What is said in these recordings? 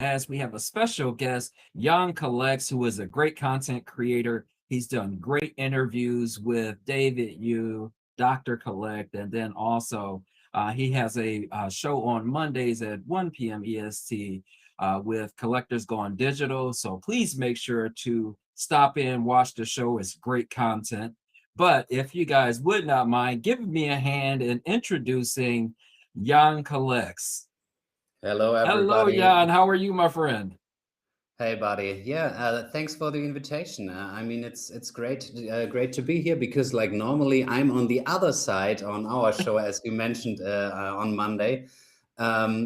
as we have a special guest, Jan Collects, who is a great content creator. He's done great interviews with David Yu, Dr. Collect, and then also he has a show on Mondays at 1 p.m. EST with Collectors Gone Digital. So please make sure to stop in, watch the show. It's great content. But if you guys would not mind giving me a hand in introducing Jan Collects. Hello, Hello, everybody. Jan. How are you, my friend? Hey, buddy. Yeah, thanks for the invitation. I mean, it's great to be here because, like, normally I'm on the other side on our show, as you mentioned on Monday.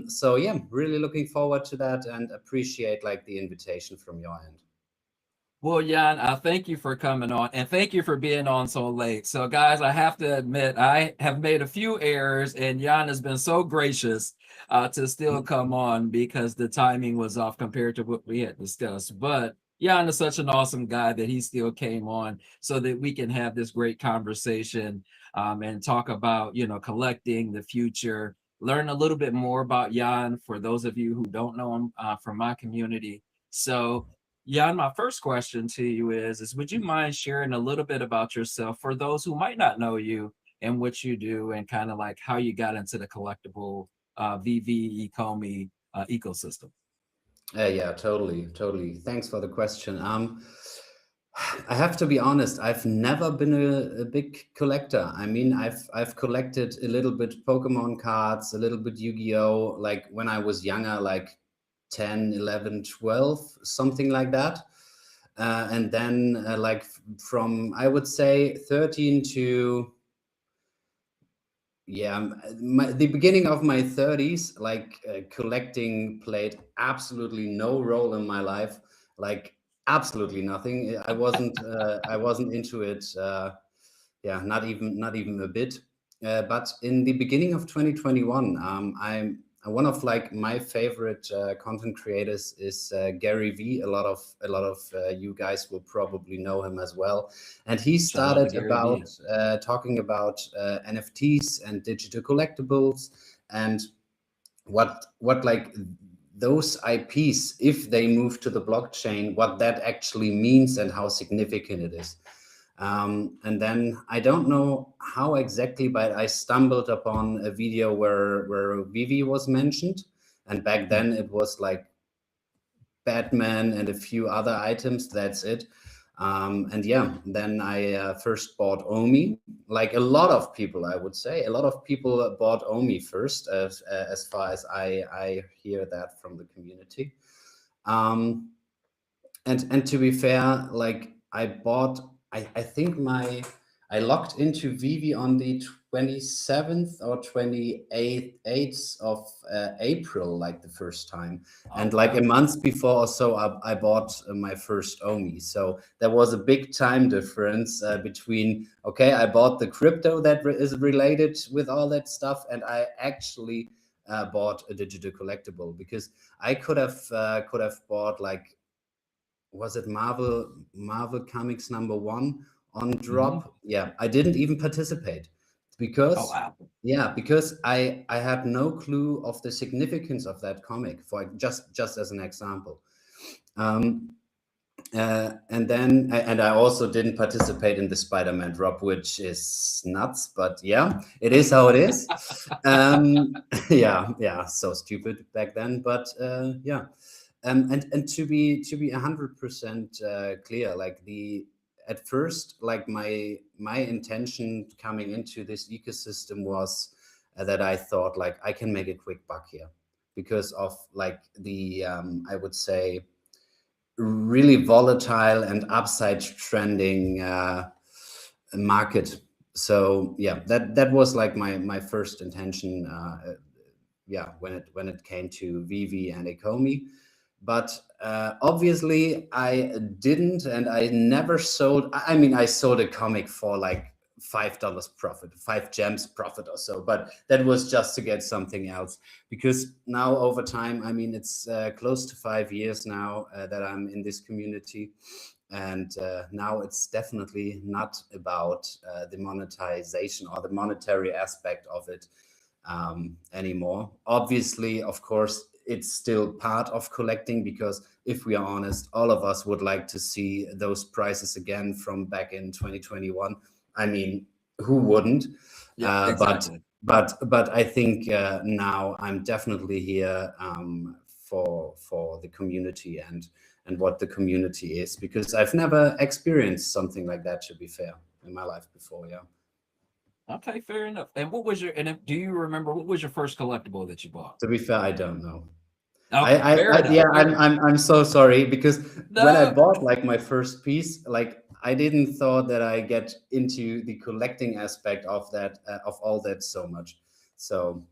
So yeah, really looking forward to that and appreciate like the invitation from your end. Well, Jan, I thank you for coming on and thank you for being on so late. So, guys, I have to admit, I have made a few errors, and Jan has been so gracious to still come on because the timing was off compared to what we had discussed. But Jan is such an awesome guy that he still came on so that we can have this great conversation and talk about, collecting the future, learn a little bit more about Jan for those of you who don't know him from my community. So, Jan, my first question to you is would you mind sharing a little bit about yourself for those who might not know you and what you do and kind of like how you got into the collectible VV Ecomi ecosystem? Yeah, totally. Thanks for the question. I have to be honest. I've never been a big collector. I mean, I've collected a little bit Pokemon cards, a little bit Yu-Gi-Oh, like when I was younger, like 10, 11, 12, something like that. And then like from I would say 13 to yeah, the beginning of my 30s, like collecting played absolutely no role in my life, like absolutely nothing. I wasn't into it. Yeah, not even a bit. But in the beginning of 2021, I'm one of like my favorite content creators is Gary V. A lot of you guys will probably know him as well, and he Shout out to started Gary about Vee. talking about NFTs and digital collectibles and what like those IPs, if they move to the blockchain, what that actually means and how significant it is. And then I don't know how exactly, but I stumbled upon a video where VeVe was mentioned, and back then it was like Batman and a few other items. That's it. And yeah, then I first bought OMI. Like a lot of people, I would say, a lot of people bought OMI first, as far as I hear that from the community. Um, and to be fair, like I bought, I think I logged into VeVe on the 27th or 28th of April, like the first time, Oh, and like a wow. month before or so, I bought my first OMI. So there was a big time difference between okay, I bought the crypto that is related with all that stuff, and I actually bought a digital collectible because I could have bought like was it Marvel Comics #1 on Hmm. drop? Yeah, I didn't even participate Oh, because wow. because I had no clue of the significance of that comic. For just as an example. Um, and I also didn't participate in the Spider-Man drop, which is nuts, but yeah, it is how it is. Yeah, so stupid back then, but yeah. And to be 100% clear, like the at first, like my intention coming into this ecosystem was that I thought like I can make a quick buck here because of like the I would say really volatile and upside trending market. So yeah, that was like my first intention. Yeah, when it came to VeVe and Ecomi, but obviously I didn't, and I never sold. I mean, I sold a comic for like $5 profit, 5 gems profit or so, but that was just to get something else because now over time, I mean, it's close to 5 years now that I'm in this community, and now it's definitely not about the monetization or the monetary aspect of it anymore. Obviously, of course, it's still part of collecting, because if we are honest, all of us would like to see those prices again from back in 2021. I mean, who wouldn't? Yeah, exactly. But I think now I'm definitely here for the community and what the community is, because I've never experienced something like that, to be fair, in my life before. Yeah. Okay, fair enough. And what was your do you remember what was your first collectible that you bought? To be fair, I don't know. Okay, fair enough. Yeah, Fair enough. I'm so sorry, because when I No, bought like my first piece, like I didn't thought that I get into the collecting aspect of that, of all that so much. So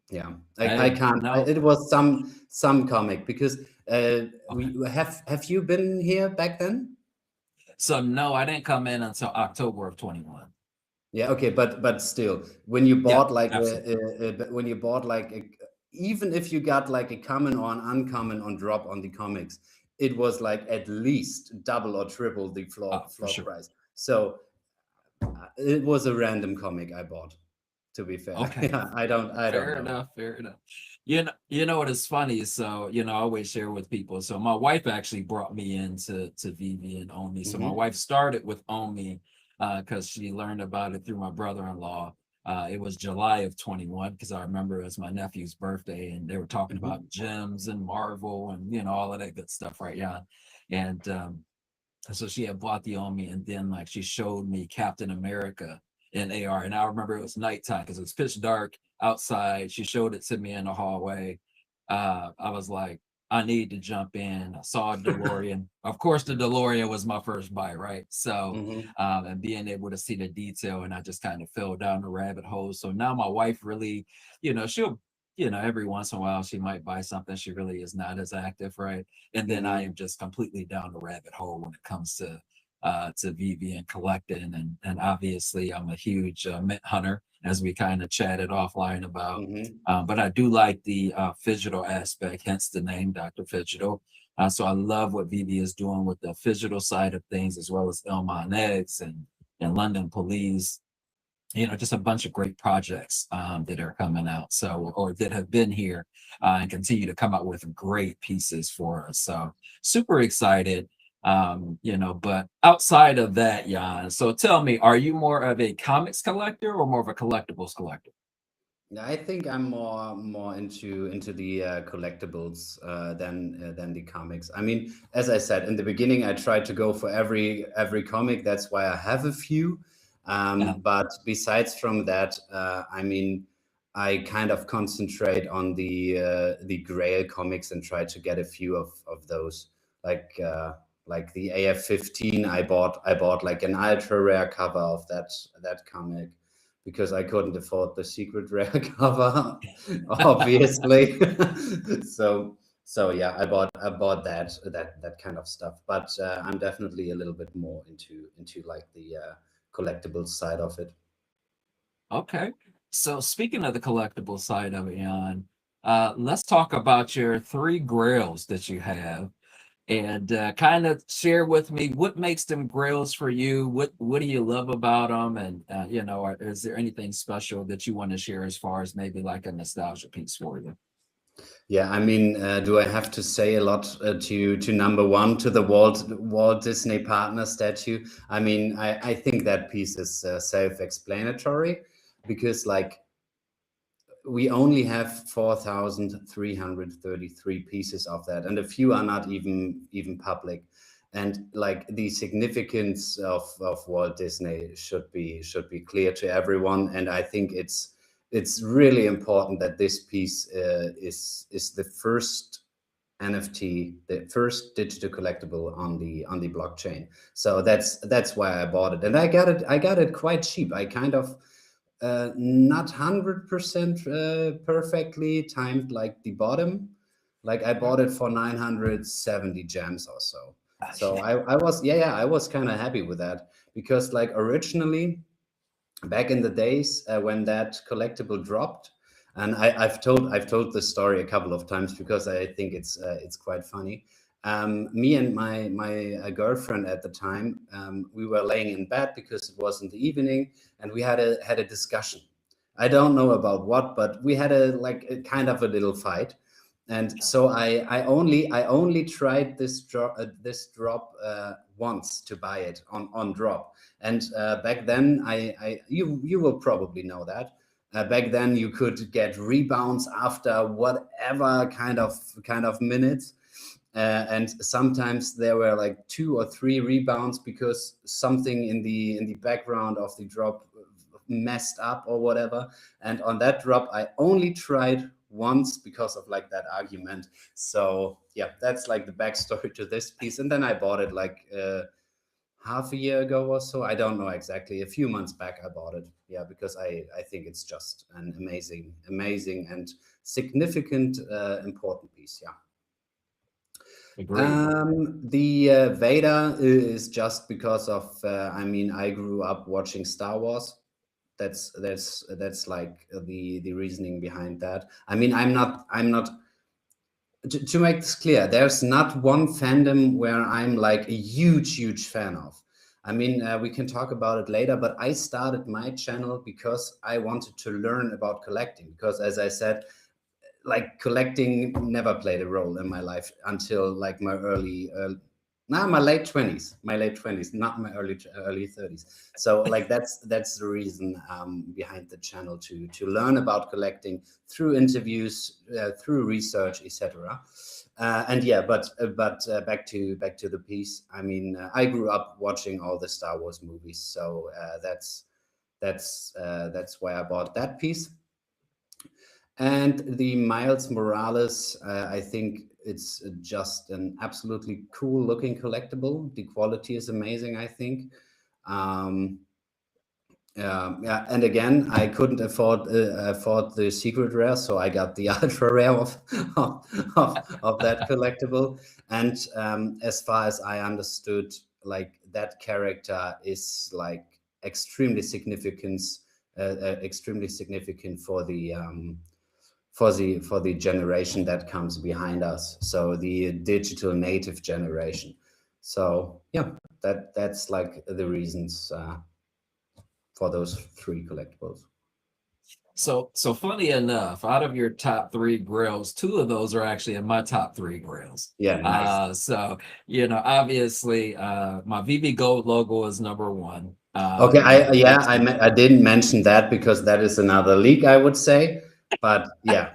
yeah, I hey, can't. no. It was some comic, because Okay. we have you been here back then? So no, I didn't come in until October of 21. Yeah, okay, but still, when you Yeah, bought like absolutely. when you bought like even if you got like a common or an uncommon on drop on the comics, it was like at least double or triple the For floor sure. price. So it was a random comic I bought. To be fair, Okay. yeah, I don't Fair know. enough. Fair enough. You know what is funny? So, I always share with people. So my wife actually brought me into VeVe and OMI. So my Hmm. wife started with OMI because she learned about it through my brother-in-law. It was July of 21 because I remember it was my nephew's birthday and they were talking Hmm. about gems and Marvel and all of that good stuff, right? Yeah. And so she had bought the on me, and then like she showed me Captain America in AR. And I remember it was nighttime because it was pitch dark outside. She showed it to me in the hallway. I was like, I need to jump in. I saw a DeLorean. Of course, the DeLorean was my first buy, right? So, Hmm. and being able to see the detail, and I just kind of fell down the rabbit hole. So now my wife really, she'll, every once in a while she might buy something. She really is not as active, right? And then I Hmm. am just completely down the rabbit hole when it comes to VeVe and collecting, and obviously I'm a huge mint hunter, as we kind of chatted offline about. Hmm. But I do like the phygital aspect, hence the name Dr. Phygital. So I love what VeVe is doing with the phygital side of things, as well as Elmon Eggs and London Police, just a bunch of great projects that are coming out. So, or that have been here and continue to come out with great pieces for us. So, super excited. But outside of that, Jan, so tell me, are you more of a comics collector or more of a collectibles collector? Yeah, I think I'm more into the collectibles than the comics. I mean, as I said in the beginning, I tried to go for every comic. That's why I have a few. Uh, But besides from that, I mean, I kind of concentrate on the Grail comics and try to get a few of those. Like the AF-15, I bought like an ultra rare cover of that comic, because I couldn't afford the secret rare cover, obviously. so so yeah, I bought that kind of stuff. But I'm definitely a little bit more into like the collectibles side of it. okay. So, speaking of the collectible side of it, Jan, let's talk about your three grails that you have and kind of share with me what makes them grails for you. What do you love about them, and is there anything special that you want to share as far as maybe like a nostalgia piece for you? Yeah, I mean, do I have to say a lot to number one, to the Walt Disney partner statue? I mean, I think that piece is self-explanatory, because like we only have 4,333 pieces of that, and a few are not even public. And like the significance of Walt Disney should be clear to everyone. And I think it's really important that this piece is the first NFT, the first digital collectible on the blockchain. So that's why I bought it, and I got it quite cheap. I kind of not 100% perfectly timed like the bottom. Like I Okay. bought it for 970 gems or so. So Yeah. I was, yeah, I was kind of happy with that, because like originally, back in the days when that collectible dropped, and I've told this story a couple of times, because I think it's quite funny. Me and my girlfriend at the time, we were laying in bed because it was in the evening, and we had a discussion. I don't know about what, but we had a kind of a little fight. And so I only tried this drop once to buy it on drop. And back then, you will probably know that. Back then, you could get rebounds after whatever kind of minutes, and sometimes there were like 2 or 3 rebounds because something in the background of the drop messed up or whatever. And on that drop, I only tried once because of like that argument. So yeah, that's like the backstory to this piece. And then I bought it like half a year ago or so. I don't know exactly. A few months back, I bought it. Yeah, because I think it's just an amazing and significant, important piece. Yeah. Agreed. The Vader is just because of I grew up watching Star Wars. That's like the reasoning behind that. I mean, I'm not to make this clear, there's not one fandom where I'm like a huge fan of. I mean, we can talk about it later, but I started my channel because I wanted to learn about collecting. Because as I said, like collecting never played a role in my life until like my late 20s, not my early 30s. So like that's the reason behind the channel, to learn about collecting through interviews, through research, etc. And yeah, but back to the piece. I mean, I grew up watching all the Star Wars movies, so that's why I bought that piece. And the Miles Morales, I think it's just an absolutely cool looking collectible. The quality is amazing, I think. Um, yeah, and again, I couldn't afford the secret rare, so I got the ultra rare of that collectible. And as far as I understood, like that character is like extremely significant for the generation that comes behind us. So the digital native generation. So yeah, that's like the reasons for those 3 collectibles. So funny enough, out of your top 3 grails, 2 of those are actually in my top 3 grails. Yeah, nice. So obviously, my VeVe Gold logo is number 1. Okay, I yeah, It's I didn't mention that because that is another leak, I would say. But yeah.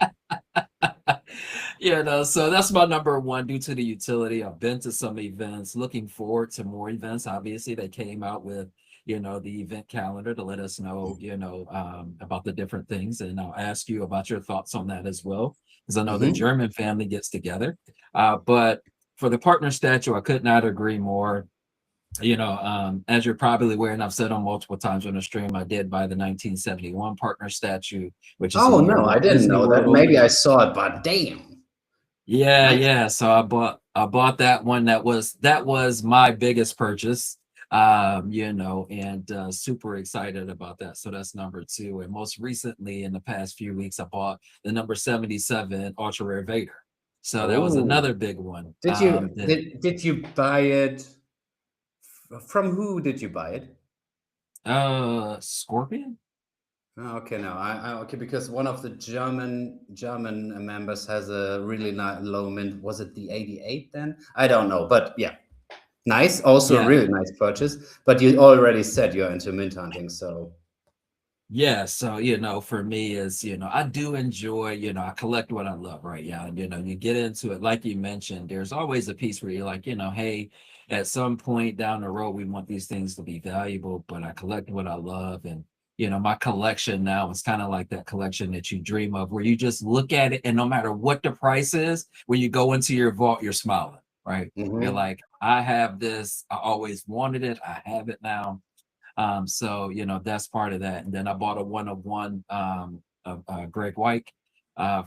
so that's my number 1 due to the utility. I've been to some events, looking forward to more events. Obviously, they came out with, the event calendar to let us know, about the different things. And I'll ask you about your thoughts on that as well, because I know the Hmm. German family gets together. But for the partner statue, I could not agree more. As you're probably aware, and I've said on multiple times on the stream, I did buy the 1971 partner statue, which is the Oh year no, I Walt didn't Disney know World that. Maybe I opened. saw it, but damn. Yeah, Nice. yeah. So I bought that one. That was my biggest purchase. And super excited about that. So that's number 2. And most recently, in the past few weeks, I bought the number 77 Ultra Rare Vader. So that was Oh, another big one. did you did you buy it from who did you buy it? Scorpion? Oh, okay, no, okay, because one of the German members has a really low mint. Was it the 88 then? I don't know, but yeah, nice. Also, a Yeah. really nice purchase. But you already said you're into mint hunting, so. Yeah, so for me is I do enjoy, I collect what I love, right? Yeah, and you get into it, like you mentioned, there's always a piece where you're like, hey, at some point down the road, we want these things to be valuable, but I collect what I love. And my collection now is kind of like that collection that you dream of, where you just look at it, and no matter what the price is, when you go into your vault, you're smiling, right? You're Hmm. like, I have this, I always wanted it, I have it now. So that's part of that. And then I bought a 1 of 1 of Greg White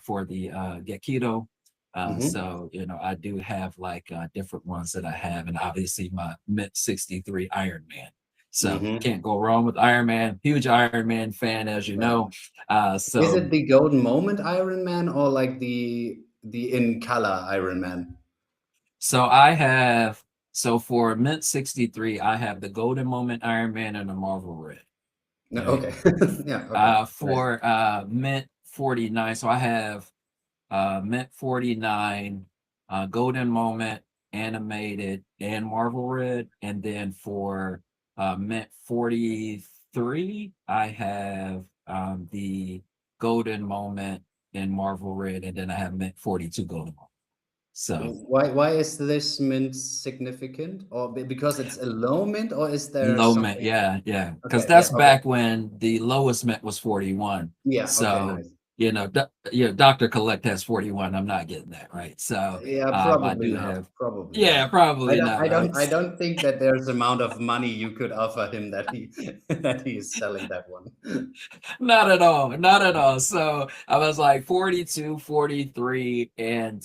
for the Get Keto. Hmm. So I do have like different ones that I have, and obviously my Mint 63 Iron Man. So Hmm. can't go wrong with Iron Man. Huge Iron Man fan, as you know. Is So it the Golden Moment Iron Man or like the in color Iron Man? so I have so for Mint 63, I have the Golden Moment Iron Man and the Marvel Red. No, Okay. okay. Yeah, okay. Nice. For Mint 49, so I have Mint 49, Golden Moment, Animated, and Marvel Red. And then for Mint 43, I have the Golden Moment and Marvel Red, and then I have Mint 42 Golden Moment. So Why is this mint significant? Or because it's a low mint, or is there low mint, something? yeah, because Okay, yeah, that's okay. back when the lowest mint was 41. Yeah, okay, So, nice. Dr. Collect has 41. I'm not getting that, right? So, Yeah, I probably do not. have, Probably yeah, not. probably not, right? I don't think that there's amount of money you could offer him that he that he is selling that one. Not at all, not at all. So I was like 42, 43, and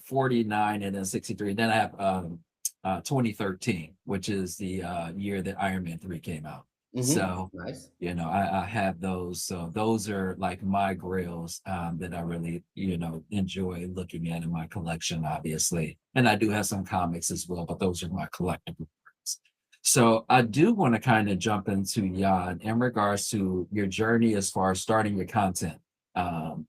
49, and then 63. Then I have 2013, which is the year that Iron Man 3 came out. So, Nice. I have those. So those are like my grails that I really, enjoy looking at in my collection, obviously. And I do have some comics as well, but those are my collectible. So I do want to kind of jump into Jan in regards to your journey as far as starting your content,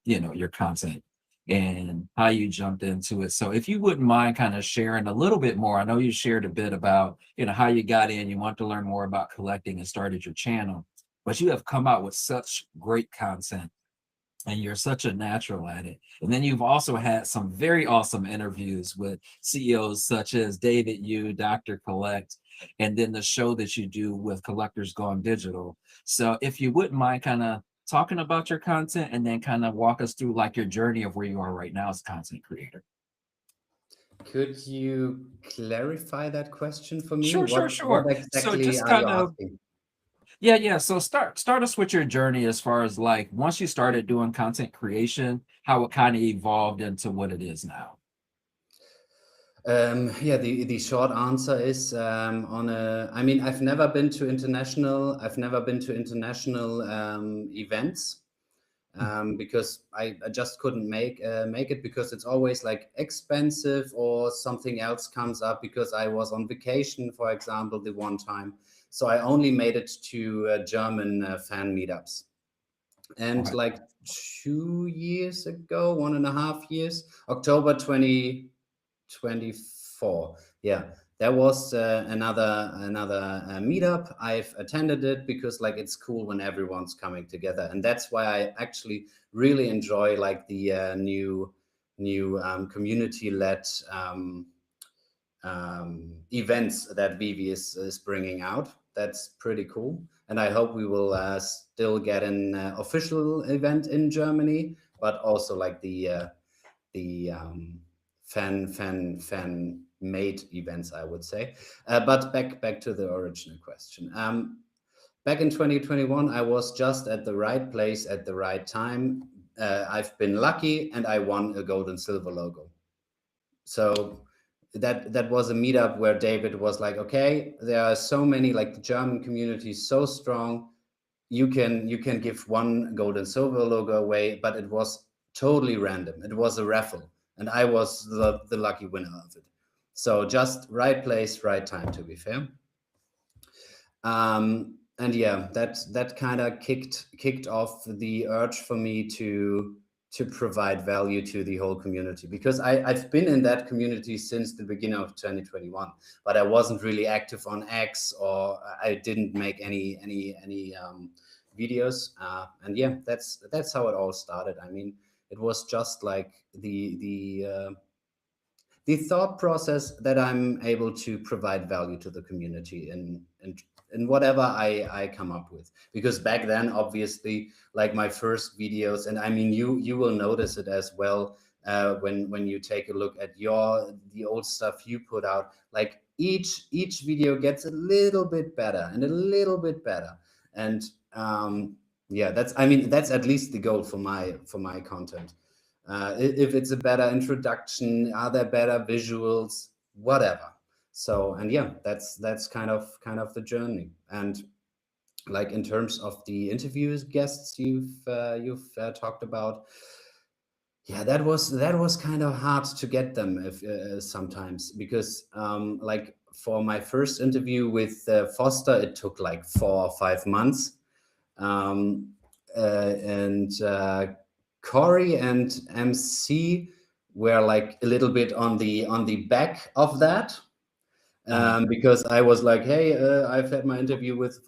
your content and how you jumped into it. So if you wouldn't mind kind of sharing a little bit more, I know you shared a bit about, how you got in, you want to learn more about collecting and started your channel, but you have come out with such great content and you're such a natural at it. And then you've also had some very awesome interviews with CEOs such as David Yu, Dr. Collect, and then the show that you do with Collectors Gone Digital. So if you wouldn't mind kind of talking about your content and then kind of walk us through like your journey of where you are right now as a content creator. Could you clarify that question for me? Sure, sure, What sure. So exactly just are you kind of asking? yeah. So start us with your journey as far as like once you started doing content creation, how it kind of evolved into what it is now. Yeah, the short answer is on a. I mean, I've never been to international events because I just couldn't make it because it's always like expensive or something else comes up because I was on vacation, for example, the one time. So I only made it to German fan meetups. And Okay. like 2 years ago, 1.5 years, October 2024. Yeah, there was another meetup. I've attended it because like it's cool when everyone's coming together, and that's why I actually really enjoy like the new community led events that VeVe is bringing out. That's pretty cool, and I hope we will still get an official event in Germany, but also like the fan made events, I would say. But back to the original question. Back in 2021, I was just at the right place at the right time. I've been lucky, and I won a gold and silver logo. So that was a meetup where David was like, okay, there are so many, like the German community is so strong, you can give one gold and silver logo away, but it was totally random. It was a raffle, and I was the lucky winner of it. So just right place, right time, to be fair. And yeah, that kind of kicked off the urge for me to provide value to the whole community, because I've been in that community since the beginning of 2021, but I wasn't really active on X, or I didn't make any videos. And yeah, that's how it all started. I mean, it was just like the thought process that I'm able to provide value to the community in whatever I come up with. Because back then, obviously, like my first videos, and I mean, you will notice it as well when you take a look at the old stuff you put out. Like each video gets a little bit better and a little bit better, and yeah, that's at least the goal for my content. If it's a better introduction, are there better visuals, whatever. So, and yeah, that's kind of the journey. And like in terms of the interviews guests you've talked about, yeah, that was kind of hard to get them if sometimes, because like for my first interview with Foster, it took like 4 or 5 months. um, and Corey and MC were like a little bit on the back of that. Because I was like, hey, I've had my interview with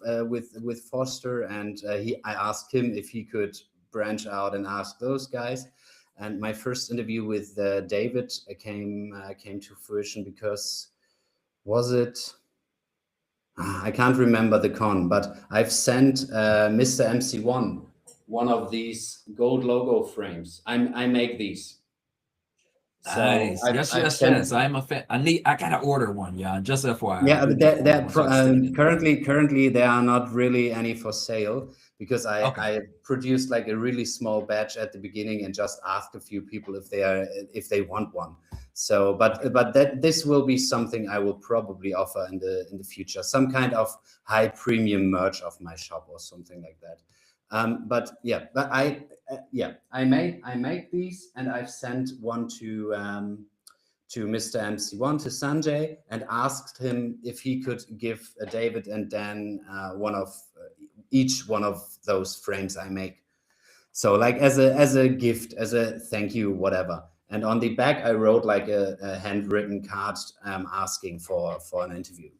Foster, and I asked him if he could branch out and ask those guys. And my first interview with David came to fruition because was it? I can't remember the con, but I've sent Mr. MC1 one of these gold logo frames. I make these. So Nice. Yes, I've yes, sent. yes. I'm a fan. I gotta order one, yeah. Just FYI, I Yeah, do but need to order one. So I've seen it. currently there are not really any for sale because Okay. I produced like a really small batch at the beginning and just asked a few people if they want one. So, but that this will be something I will probably offer in the future, some kind of high premium merch of my shop or something like that. But yeah, but I make these, and I've sent one to Mr. MC1, to Sanjay, and asked him if he could give David and Dan each one of those frames I make. So like as a gift, as a thank you, whatever. And on the back, I wrote like a handwritten card asking for an interview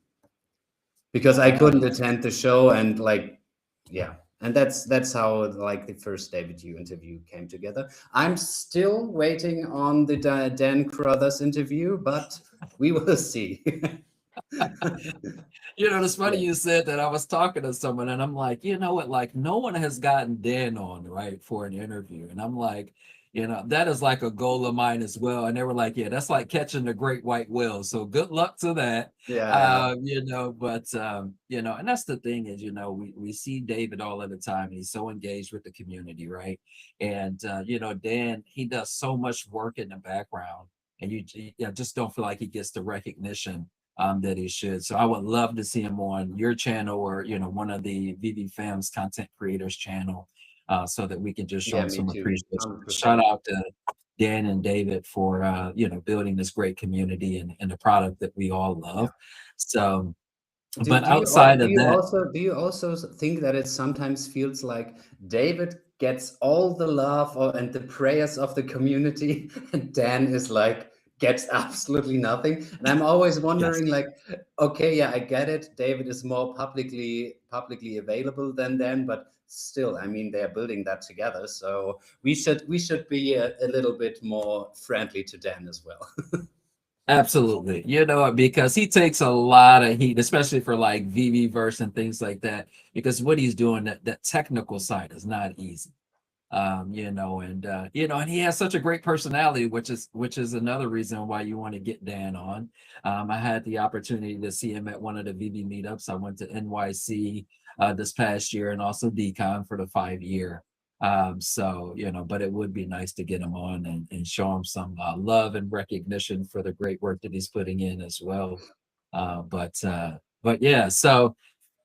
because I couldn't Nice. attend the show, and like, yeah. And that's how like the first David Yu interview came together. I'm still waiting on the Dan Crothers interview, but we will see. You know, it's funny Yeah. you said that. I was talking to someone and I'm like, you know what? Like, no one has gotten Dan on, right, for an interview. And I'm like, you know, that is like a goal of mine as well. And they were like, yeah, that's like catching the great white whale. So good luck to that. Yeah, You know, but you know, and that's the thing is, you know, we see David all of the time. He's so engaged with the community, right? And you know, Dan, he does so much work in the background, and you just don't feel like he gets the recognition that he should. So I would love to see him on your channel, or you know, one of the VeVe Fam's content creators channel, so that we can just show yeah, him me some too. appreciation. Shout 100%. out to Dan and David for you know, building this great community and the product that we all Yeah. love. So, Do, but do you al- outside of that, do you also think that it sometimes feels like David gets all the love and the prayers of the community, and Dan is like gets absolutely nothing? And I'm always yes, wondering, like, okay, yeah, I get it. David is more publicly available than Dan, but still, I mean, they're building that together. So we should be a little bit more friendly to Dan as well. absolutely. You know, because he takes a lot of heat, especially for like VV verse and things like that, because what he's doing, that technical side is not easy. You know, and you know, and he has such a great personality, which is another reason why you want to get Dan on. I had the opportunity to see him at one of the VB meetups. I went to NYC this past year, and also DCon for the 5 year. So you know, but it would be nice to get him on and show him some love and recognition for the great work that he's putting in as well. But yeah, so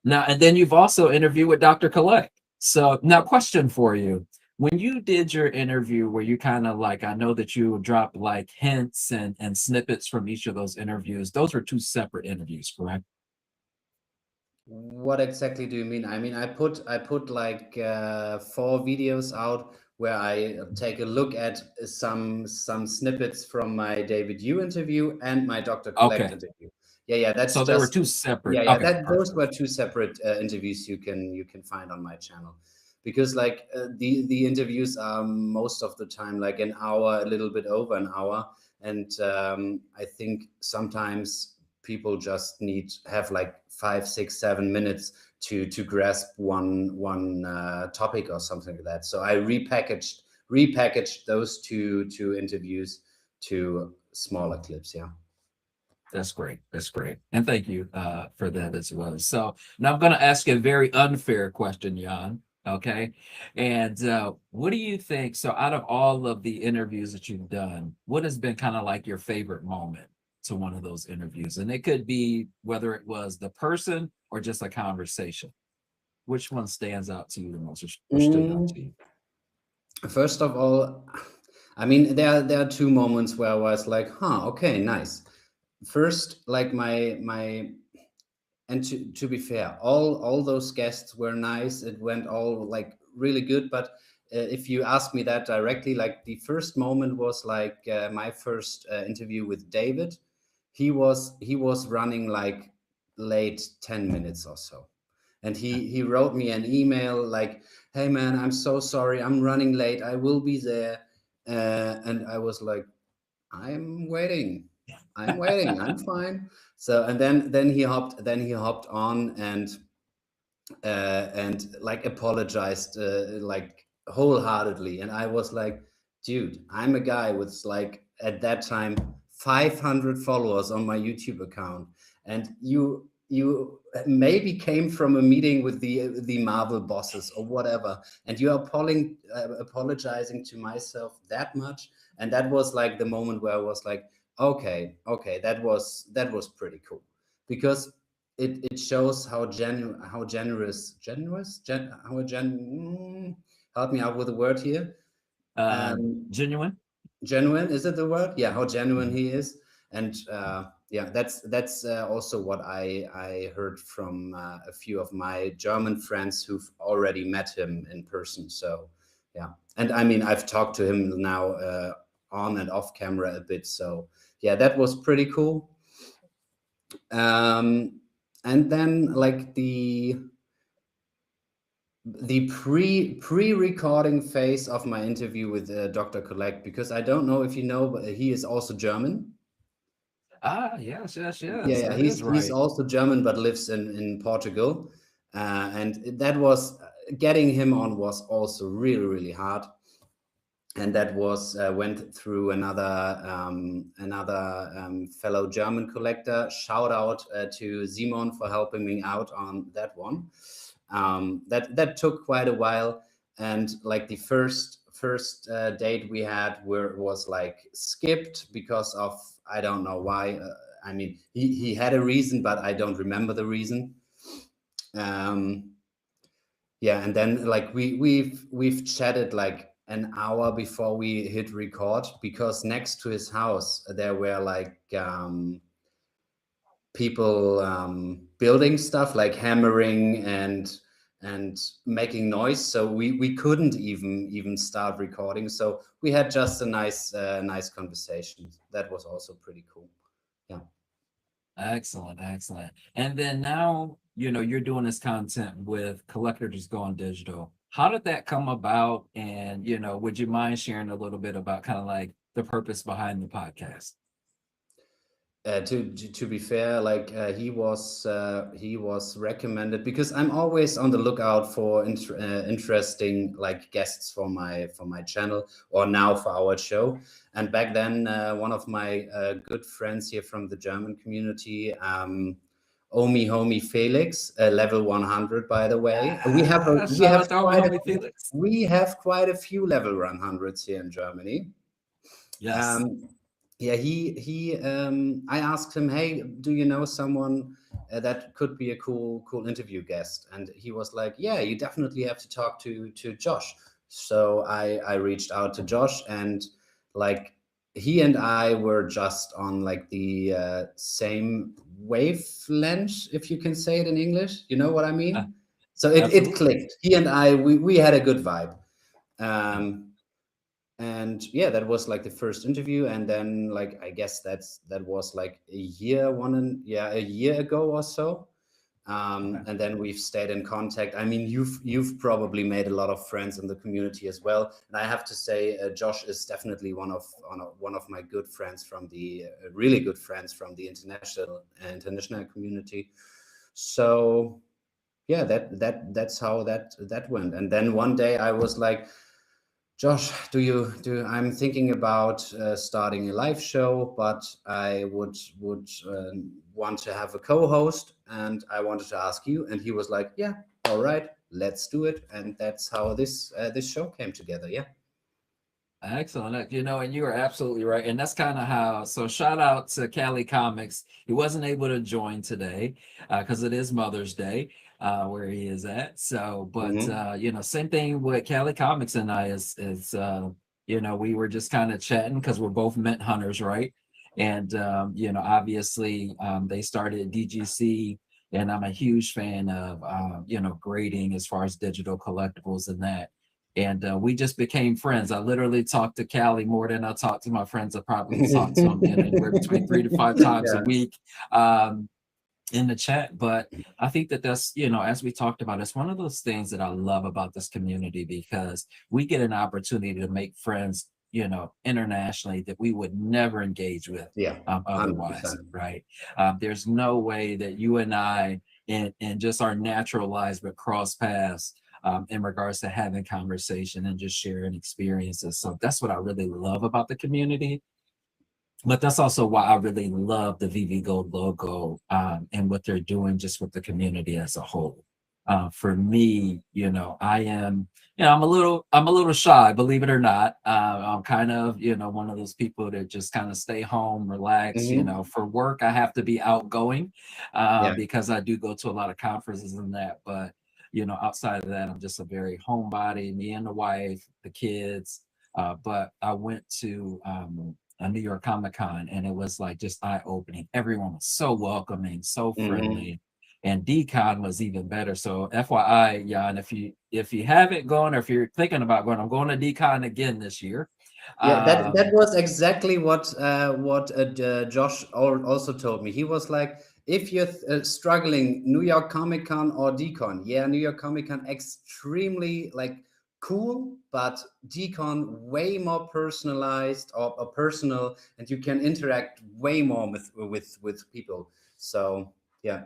now, and then you've also interviewed with Dr. Collect. So now, question for you. When you did your interview, where you kind of like, I know that you dropped like hints and snippets from each of those interviews. Those were two separate interviews, correct? What exactly do you mean? I mean, I put like 4 videos out where I take a look at some snippets from my David Yu interview and my Dr. Collect Okay. interview. Yeah, that's So there were just two separate. yeah. Okay, That those perfect. were 2 separate interviews you can find on my channel, because like the interviews are most of the time like an hour, a little bit over an hour, and I think sometimes people just need have like 5, 6, 7 minutes to grasp one topic or something like that. So I repackaged those two interviews to smaller clips. Yeah. That's great. That's great. And thank you for that as well. So now I'm going to ask you a very unfair question, Jan. Okay. And what do you think? So, out of all of the interviews that you've done, what has been kind of like your favorite moment to one of those interviews? And it could be whether it was the person or just a conversation. Which one stands out to you the most, or stood out to Mm, you? First of all, I mean, there are 2 moments where I was like, huh, okay, nice. First, like my and to be fair, all those guests were nice. It went all like really good, but if you ask me that directly, like the first moment was like my first interview with David. He was running like late 10 minutes or so, and he wrote me an email like, "Hey man, I'm so sorry, I'm running late. I will be there." And I was like, "I'm waiting. I'm waiting. I'm fine." So and then he hopped on and like apologized like wholeheartedly, and I was like, dude, I'm a guy with like at that time 500 followers on my YouTube account, and you maybe came from a meeting with the Marvel bosses or whatever, and you are apologizing to myself that much. And that was like the moment where I was like, okay, that was pretty cool, because it shows how help me out with the word here. Genuine. Genuine, is it the word? Yeah, how genuine Mhm. he is. And yeah, that's also what I heard from a few of my German friends who've already met him in person. So yeah, and I mean, I've talked to him now on and off camera a bit. So yeah, that was pretty cool. And then like the pre-recording phase of my interview with Dr. Collect, because I don't know if you know, but he is also German. Yes, yes, Yeah, yes. yeah, That is he's right. also German, but lives in Portugal. And that was getting him on was also really, really hard. And that was went through another fellow German collector. Shout out to Simon for helping me out on that one. That took quite a while, and like the first date we had was like skipped because of, I don't know why. I mean, he had a reason, but I don't remember the reason. Um, yeah, and then like we've chatted like an hour before we hit record, because next to his house there were like people building stuff, like hammering and making noise, so we couldn't even start recording. So we had just a nice conversation. That was also pretty cool. Yeah. Excellent, excellent. And then now, you're doing this content with Collectors Gone Digital. How did that come about? And, would you mind sharing a little bit about kind of like the purpose behind the podcast? To be fair, like he was recommended, because I'm always on the lookout for interesting like guests for my channel, or now for our show. And back then, one of my good friends here from the German community, OMI homie Felix, level 100, by the way. We have a, Ah, we shout have out to my quite a homie Felix. we have quite a few level 100s here in Germany. Yes. Um, yeah, I asked him, "Hey, do you know someone that could be a cool interview guest?" And he was like, "Yeah, you definitely have to talk to Josh." So I reached out to Josh, and like he and I were just on like the same wavelength, if you can say it in English. You know what I Uh, mean? So it Absolutely. clicked. He and I, we had a good vibe. Um, and yeah, that was like the first interview. And then like I guess that was like a year ago or so. Okay. And then we've stayed in contact. I mean, you've probably made a lot of friends in the community as well, and I have to say Josh is definitely one of my good friends from the really good friends from the international community. So yeah, that's how that went. And then one day I was like, Josh, I'm thinking about starting a live show, but I would want to have a co-host, and I wanted to ask you. And he was like, "Yeah, all right, let's do it." And that's how this show came together. Yeah. Excellent. And you are absolutely right. And that's kind of how, so shout out to Cali Comics. He wasn't able to join today because it is Mother's Day where he is at. So, but, Hmm. same thing with Cali Comics and I we were just kind of chatting because we're both mint hunters, right? And, obviously they started DGC, and I'm a huge fan of, grading as far as digital collectibles and that. And we just became friends. I literally talked to Callie more than I talked to my friends. I probably talked to them, anywhere between 3 to 5 times a Yeah. week. In the chat. But I think that that's, as we talked about, it's one of those things that I love about this community, because we get an opportunity to make friends, internationally, that we would never engage with Yeah. otherwise, 100%. right? There's no way that you and I, in just our natural lives, would cross paths in regards to having conversation and just sharing experiences. So that's what I really love about the community. But that's also why I really love the VeVe Gold logo, and what they're doing just with the community as a whole. For me, I am, I'm a little shy, believe it or not. I'm kind of, one of those people that just kind of stay home, relax. Hmm. For work, I have to be outgoing, Yeah. because I do go to a lot of conferences and that. But outside of that, I'm just a very homebody. Me and the wife, the kids. But I went to a New York Comic Con, and it was like just eye opening. Everyone was so welcoming, so Hmm. friendly, and DCon was even better. So FYI, Jan, if you haven't gone, or if you're thinking about going, I'm going to DCon again this year. Yeah, that Um, was exactly what Josh also told me. He was like, if you're struggling, New York Comic Con or Decon, yeah, New York Comic Con extremely like cool, but Decon way more personalized or personal, and you can interact way more with people. So yeah,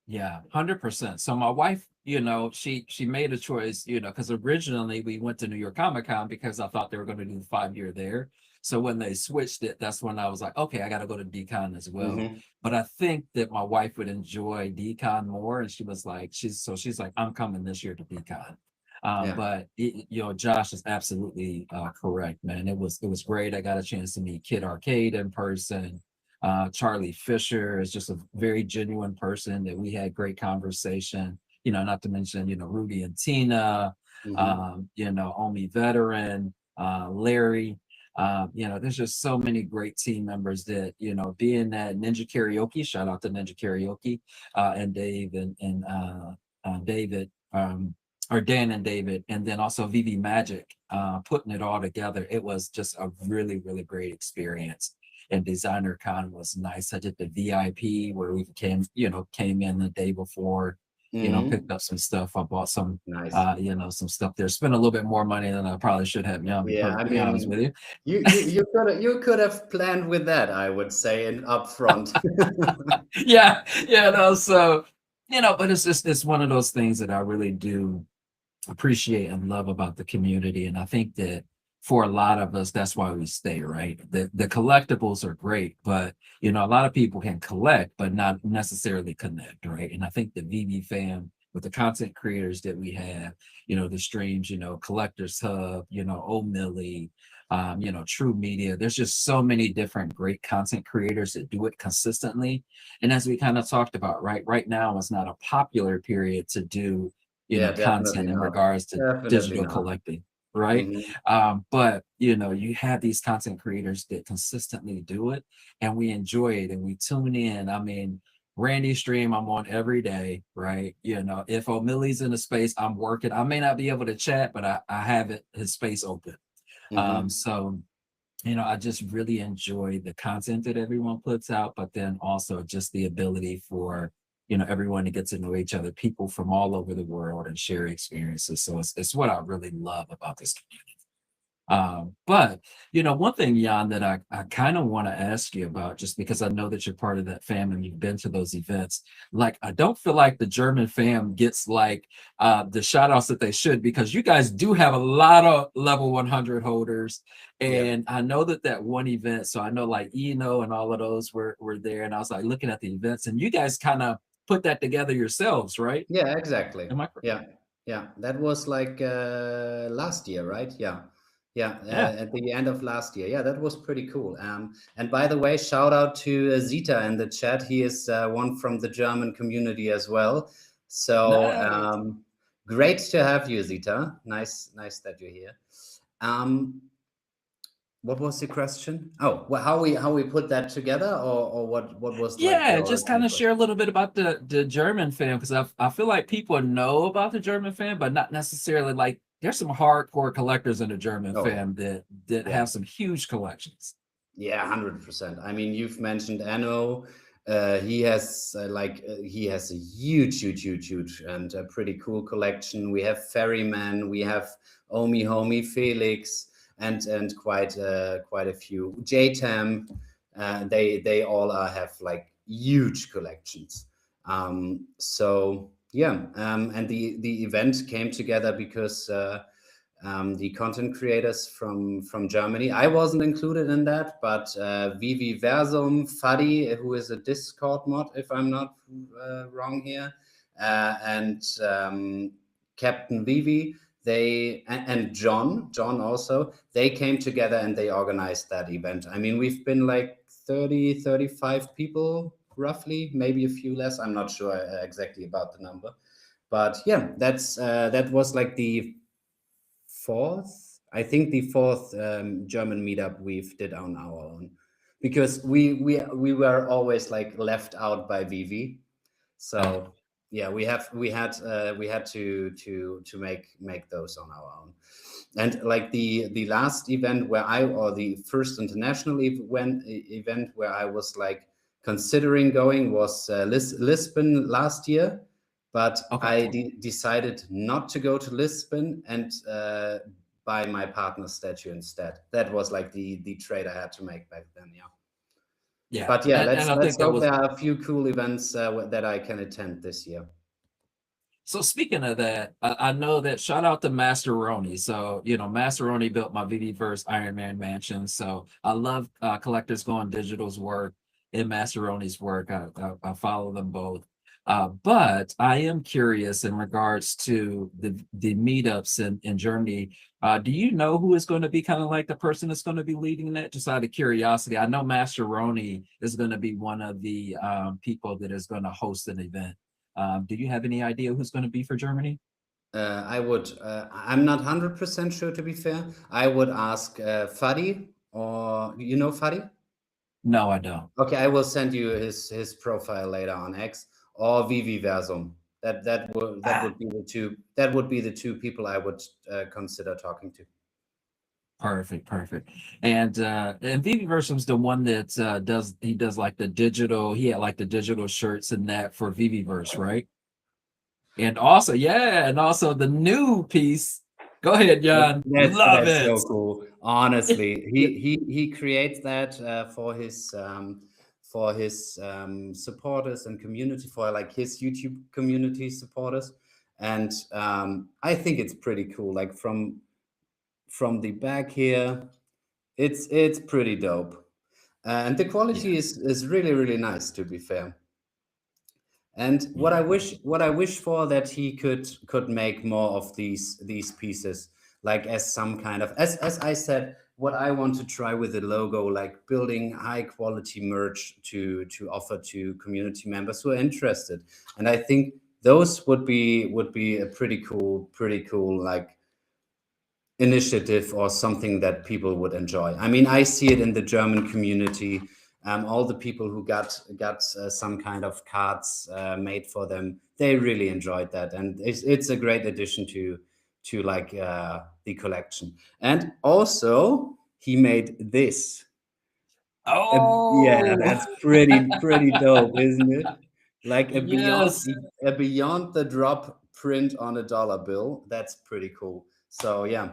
Yeah, 100%. So my wife, she made a choice, because originally we went to New York Comic Con because I thought they were going to do 5 year there. So when they switched it, that's when I was like, okay, I got to go to DCon as well. hmm, But I think that my wife would enjoy DCon more, and she was like, she's like, I'm coming this year to DCon. yeah, But Josh is absolutely correct, man. It was great. I got a chance to meet Kid Arcade in person. Charlie Fisher is just a very genuine person that we had great conversation. Not to mention, Rudy and Tina, hmm, OMI veteran, Larry. There's just so many great team members that, being that Ninja Karaoke, shout out to Ninja Karaoke, and Dave and David, or Dan and David, and then also VV Magic, putting it all together. It was just a really, really great experience. And Designer Con was nice. I did the VIP where we came in the day before, picked hmm, up some stuff. I bought some, nice. some stuff there. Spent a little bit more money than I probably should have, to be Yeah, I perfectly honest with mean, you. you could have planned with that, I would say, and upfront. Yeah, no, so, but it's one of those things that I really do appreciate and love about the community. And I think that for a lot of us, that's why we stay, right? The collectibles are great, but a lot of people can collect, but not necessarily connect, right? And I think the VB fam, with the content creators that we have, the streams, Collectors Hub, O'Milly, True Media. There's just so many different great content creators that do it consistently. And as we kind of talked about, right now is not a popular period to do Yeah, definitely content in not. regards to Definitely digital not. collecting, right? Hmm. But you have these content creators that consistently do it, and we enjoy it, and we tune in. I mean, Randy stream, I'm on every day, right? If O'Milly's in a space, I'm working. I may not be able to chat, but I have his space open. Hmm. So I just really enjoy the content that everyone puts out, but then also just the ability for, everyone to get to know each other, people from all over the world, and share experiences. So it's what I really love about this community. But one thing, Jan, that I kind of want to ask you about, just because I know that you're part of that fam and you've been to those events. Like, I don't feel like the German fam gets like the shout outs that they should, because you guys do have a lot of level 100 holders. Yeah. And I know that one event, so I know like and all of those were there. And I was like looking at the events, and you guys kind of put that together yourselves, right? Yeah, exactly. Am I correct? Yeah. Yeah. That was like last year, right? Yeah. Yeah, Yeah. at the end of last year. Yeah, that was pretty cool. And by the way, shout out to Zita in the chat. He is one from the German community as well. So Nice. great to have you, Zita. Nice, nice that you're here. Um, what was the question? Oh, well, how we put that together, or what was like the Yeah, just kind original of share question? a little bit about the German fan, because I feel like people know about the German fan, but not necessarily like there's some hardcore collectors in the German Oh fan that yeah. have some huge collections. Yeah, 100%. I mean, you've mentioned Anno. He has he has a huge and a pretty cool collection. We have Ferryman, we have Omi Homie, Felix, and quite a few. JTAM, they all have like huge collections. So yeah, and the event came together because the content creators from Germany. I wasn't included in that, but VeVe Versum, Fadi, who is a Discord mod, if I'm not wrong here, and Captain VeVe, and John also, they came together and they organized that event. I mean, we've been like 30, 35 people roughly, maybe a few less. I'm not sure exactly about the number, but yeah, that was like the fourth German meetup we've did on our own, because we were always like left out by VeVe. Uh, So yeah, we had to make those on our own. And like the last event where or the first international event where I was like considering going was Lisbon last year, but okay. I decided not to go to Lisbon and buy my partner's statue instead. That was like the trade I had to make back then. Yeah. Yeah. But yeah, And I let's think that hope was there are a few cool events that I can attend this year. so. Speaking of that, I know that shout out to Masteroni. So, Masteroni built my VVverse Iron Man mansion. So I love Collectors Going Digital's work and Masteroni's work. I follow them both. But I am curious in regards to the meetups in Germany. Do you know who is going to be kind of like the person that's going to be leading that? Just out of curiosity, I know Masteroni is going to be one of the people that is going to host an event. Do you have any idea who's going to be for Germany? I would. I'm not 100% sure, to be fair. I would ask Fadi, or you know Fadi. No, I don't. Okay, I will send you his profile later on X, or Vivi Versum. Ah, That would be the two people I would consider talking to. perfect, perfect. And Vivi Versum's the one that does like the digital. He had like the digital shirts and that for Viviverse, right? And also the new piece. Go ahead, John. Love That's it. so cool. Honestly, he creates that for his supporters and community, for like his YouTube community supporters, and I think it's pretty cool. Like from the back here, it's pretty dope, and the Yeah, quality is really nice, to be fair. And yeah, what I wish for, that he could make more of these pieces, like as some kind of, as I said, what I want to try with the logo, like building high quality merch to offer to community members who are interested. And I think those would be a pretty cool like initiative, or something that people would enjoy. I mean, I see it in the German community. All the people who got some kind of cards made for them, they really enjoyed that, and it's a great addition to like the collection. And also, he made this. Yeah, oh, that's pretty dope, isn't it? Like yes, a beyond the drop print on a dollar bill. That's pretty cool. So yeah,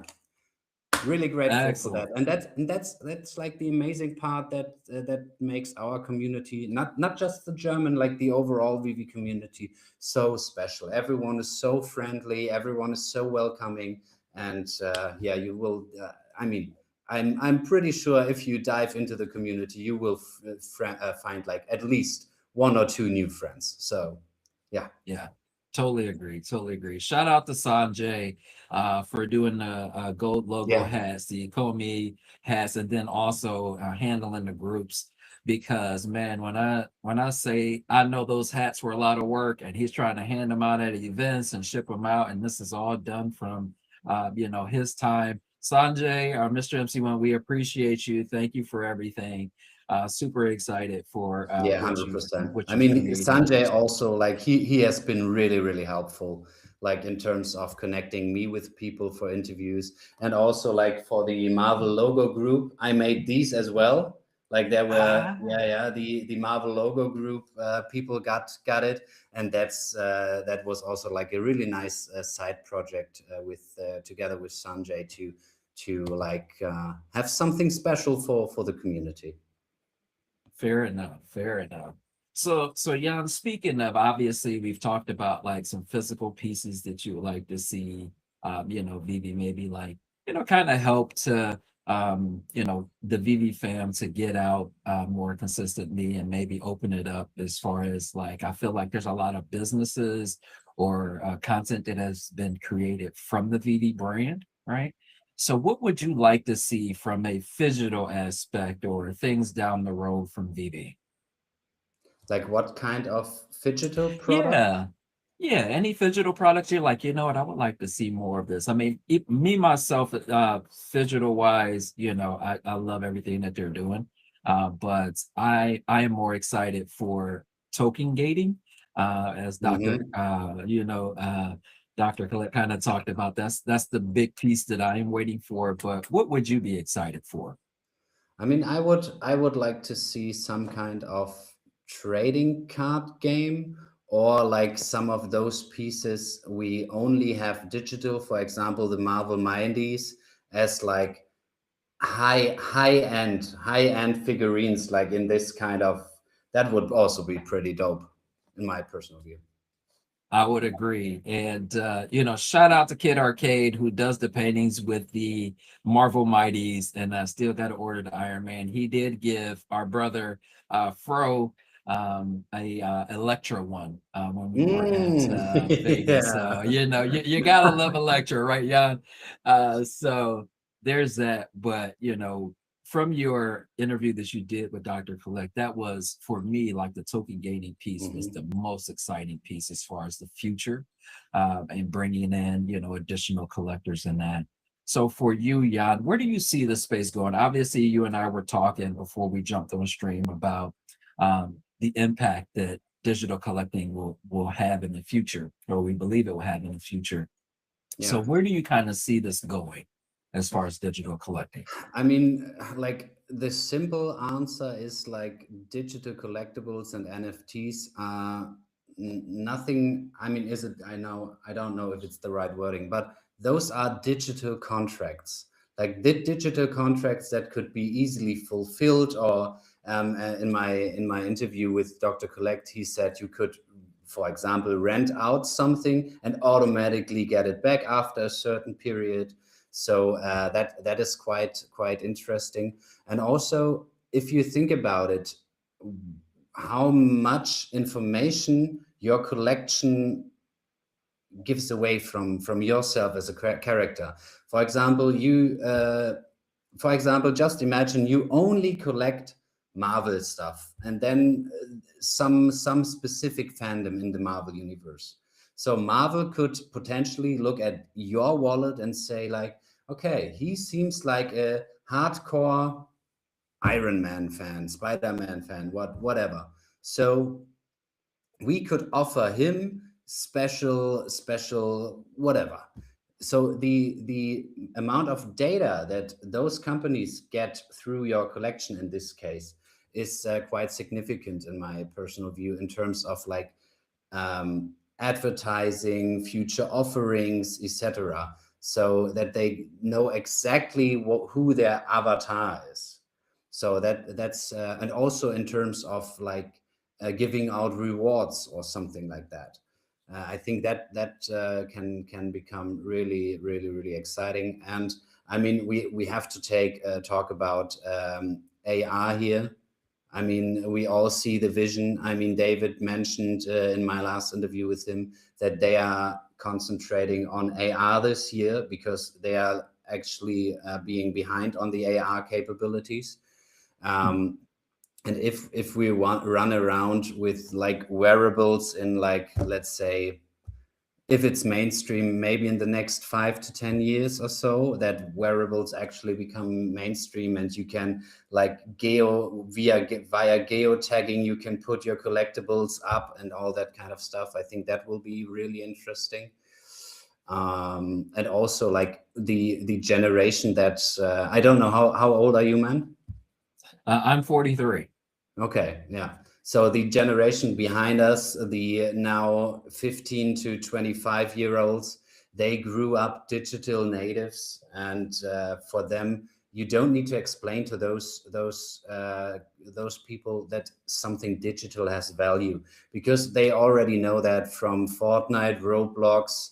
really grateful for that. excellent. And that's like the amazing part that makes our community, not just the German, like the overall VV community, so special. Everyone is so friendly, everyone is so welcoming, and yeah, you will I mean, I'm pretty sure if you dive into the community, you will find like at least one or two new friends. So yeah. Yeah, totally agree. Totally agree. Shout out to Sanjay for doing the gold logo Yeah. hats, the Komi hats, and then also handling the groups. Because man, when I say I know those hats were a lot of work, and he's trying to hand them out at events and ship them out, and this is all done from his time. Sanjay, Mr. MC1, we appreciate you. Thank you for everything. super excited for Yeah, what you 100%. what I you're mean, creating. Sanjay also, like, he has been really, really helpful, like in terms of connecting me with people for interviews, and also like for the Marvel logo group, I made these as well. Like there were, Ah, yeah, the Marvel logo group, people got it, and that was also like a really nice side project with together with Sanjay to like have something special for the community. fair enough. Fair enough. So Jan, speaking of, obviously we've talked about like some physical pieces that you would like to see, VeVe maybe like, kind of help to, the VeVe fam to get out more consistently and maybe open it up as far as like, I feel like there's a lot of businesses or content that has been created from the VeVe brand, right? So what would you like to see from a physical aspect or things down the road from VeVe? Like what kind of phygital product? Yeah. Yeah, any digital products you're like, you know what, I would like to see more of this. I mean, me myself, digital wise, I love everything that they're doing. But I am more excited for token gating, as Dr. Hmm. Dr. Collette kind of talked about. That's the big piece that I am waiting for. But what would you be excited for? I mean, I would like to see some kind of trading card game, or like some of those pieces we only have digital, for example, the Marvel Mindies, as like high end figurines, like in this kind of, that would also be pretty dope in my personal view. I would agree. And shout out to Kid Arcade who does the paintings with the Marvel Mighties, and I still got to order the Iron Man. He did give our brother Fro a Electra one when we were at Mm, Vegas. yeah. So you gotta love Electra, right, Jan? So there's that. But from your interview that you did with Dr. Collect, that was for me like the token gaining piece was the Mhm. most exciting piece as far as the future, and bringing in additional collectors in that. So for you, Jan, where do you see the space going? Obviously, you and I were talking before we jumped on stream about the impact that digital collecting will have in the future, or we believe it will have in the future. So Yeah. where do you kind of see this going as far as digital collecting? I mean, like the simple answer is like digital collectibles and NFTs are nothing. I mean, is it? I know, I don't know if it's the right wording, but those are digital contracts, like the digital contracts that could be easily fulfilled. Or in my interview with Dr. Collect, he said you could, for example, rent out something and automatically get it back after a certain period. So that is quite interesting. And also, if you think about it, how much information your collection gives away from yourself as a character. For example, just imagine you only collect Marvel stuff, and then some specific fandom in the Marvel universe. So Marvel could potentially look at your wallet and say like, okay, he seems like a hardcore Iron Man fan, Spider-Man fan, whatever. So we could offer him special whatever. So the amount of data that those companies get through your collection in this case is quite significant in my personal view, in terms of like advertising, future offerings, etc., so that they know exactly who their avatar is. So that's and also in terms of like giving out rewards or something like that. I think that can become really, really, really exciting. And I mean, we have to talk about AR here. I mean, we all see the vision. I mean, David mentioned in my last interview with him that they are concentrating on AR this year because they are actually being behind on the AR capabilities. Um, and if we run around with like wearables in, like, let's say if it's mainstream, maybe in the next 5 to 10 years or so, that wearables actually become mainstream, and you can like via geotagging, you can put your collectibles up and all that kind of stuff. I think that will be really interesting. And also like the generation that I don't know, how old are you, man? I'm 43. Okay, yeah. So the generation behind us, the now 15 to 25-year-olds, they grew up digital natives, and for them, you don't need to explain to those people that something digital has value, because they already know that from Fortnite, Roblox,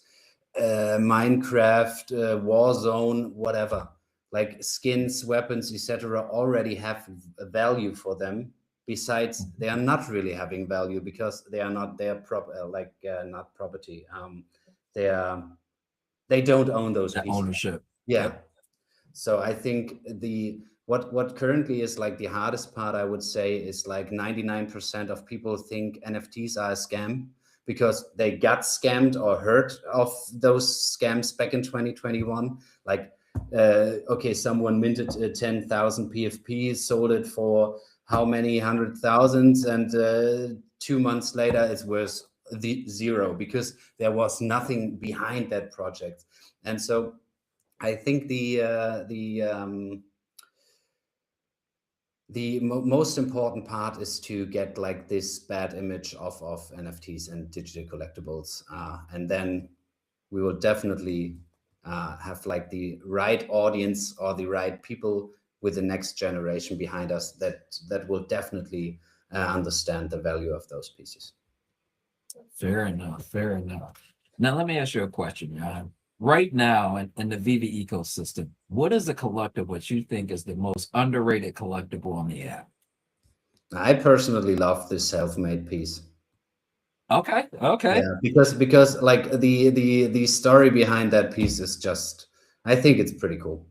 Minecraft, Warzone, whatever. Like skins, weapons, etc., already have a value for them. Besides, they are not really having value because they are not their not property. They are they don't own those That pieces. ownership. Yeah. Yep. So I think what currently is like the hardest part, I would say, is like 99% of people think NFTs are a scam because they got scammed or heard of those scams back in 2021. Like, okay, someone minted 10,000 PFP, sold it for how many hundred thousands, and 2 months later it's worth the zero because there was nothing behind that project. And so I think most important part is to get like this bad image of NFTs and digital collectibles, and then we will definitely have like the right audience or the right people with the next generation behind us that will definitely understand the value of those pieces. Fair enough. Fair enough. Now, let me ask you a question, Jan. Right now in the VeVe ecosystem, what is a collectible what you think is the most underrated collectible on the app? I personally love this self-made piece. Okay. Okay. Yeah, because like the story behind that piece is just, I think it's pretty cool.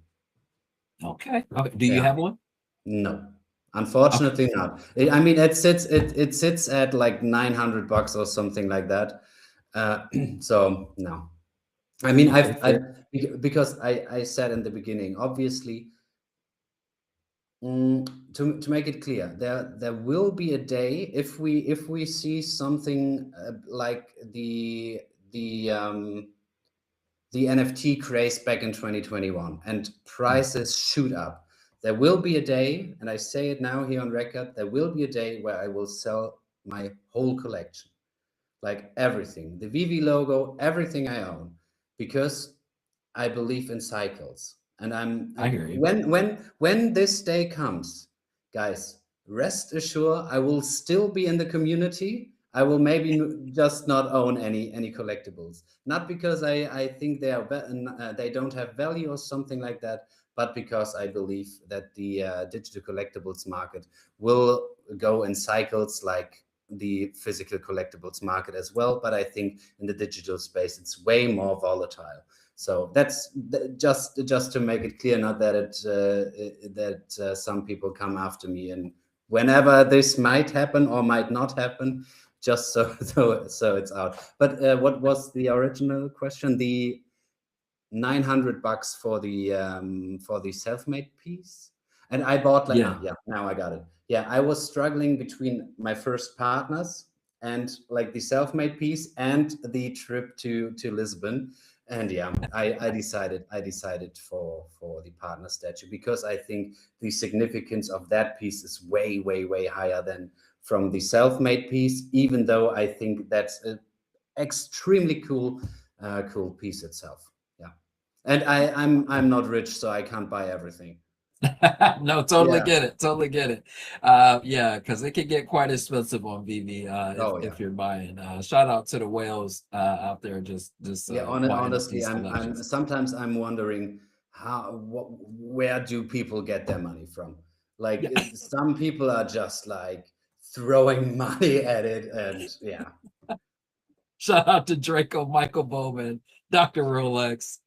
Okay. Okay. Do you Yeah. have one? No, Okay. unfortunately not. I mean, it sits at like $900 or something like that. So no. I mean, Okay. I Fair. because I said in the beginning, obviously, to make it clear, there will be a day if we see something like the NFT craze back in 2021 and prices shoot up. There will be a day, and I say it now here on record, there will be a day where I will sell my whole collection, like everything, the VeVe logo, everything I own, because I believe in cycles. And I hear you. when this day comes, guys, rest assured I will still be in the community. I will maybe just not own any collectibles, not because I think they don't have value or something like that, but because I believe that the digital collectibles market will go in cycles like the physical collectibles market as well. But I think in the digital space it's way more volatile. So that's just to make it clear, not that some people come after me, and whenever this might happen or might not happen, just so it's out. But what was the original question? The $900 for the self-made piece, and I bought like Yeah. yeah, now I got it. Yeah, I was struggling between my first partners and like the self-made piece and the trip to Lisbon. And yeah, I decided for the partner statue because I think the significance of that piece is way higher than from the self-made piece, even though I think that's an extremely cool piece itself. Yeah. And I'm not rich, so I can't buy everything. No, totally Yeah. get it. Totally get it. Yeah, because it can get quite expensive on VeVe Oh yeah. if you're buying. Shout out to the whales out there just Yeah. winding up Honestly, these I'm collections. sometimes I'm wondering where do people get their money from? Like Yeah. some people are just like throwing money at it, and yeah. Shout out to Draco, Michael Bowman, Dr. Rolex.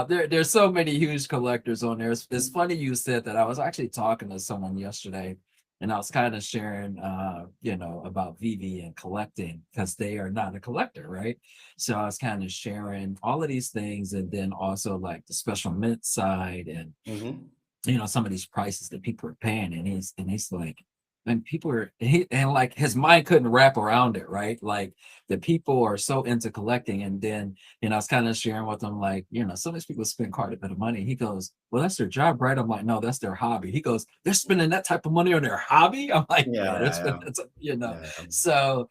There's so many huge collectors on there. It's funny you said that. I was actually talking to someone yesterday, and I was kind of sharing, about VeVe and collecting because they are not a collector, right? So I was kind of sharing all of these things, and then also like the special mint side, and Mm-hmm. some of these prices that people are paying, and he's like, and people are and like his mind couldn't wrap around it, right? Like the people are so into collecting, and then I was kind of sharing with him, like, some of these people spend quite a bit of money. He goes, well, that's their job, right? I'm like, no, that's their hobby. He goes, they're spending that type of money on their hobby. I'm like, Yeah, yeah, they're yeah, spending, yeah, yeah, yeah. so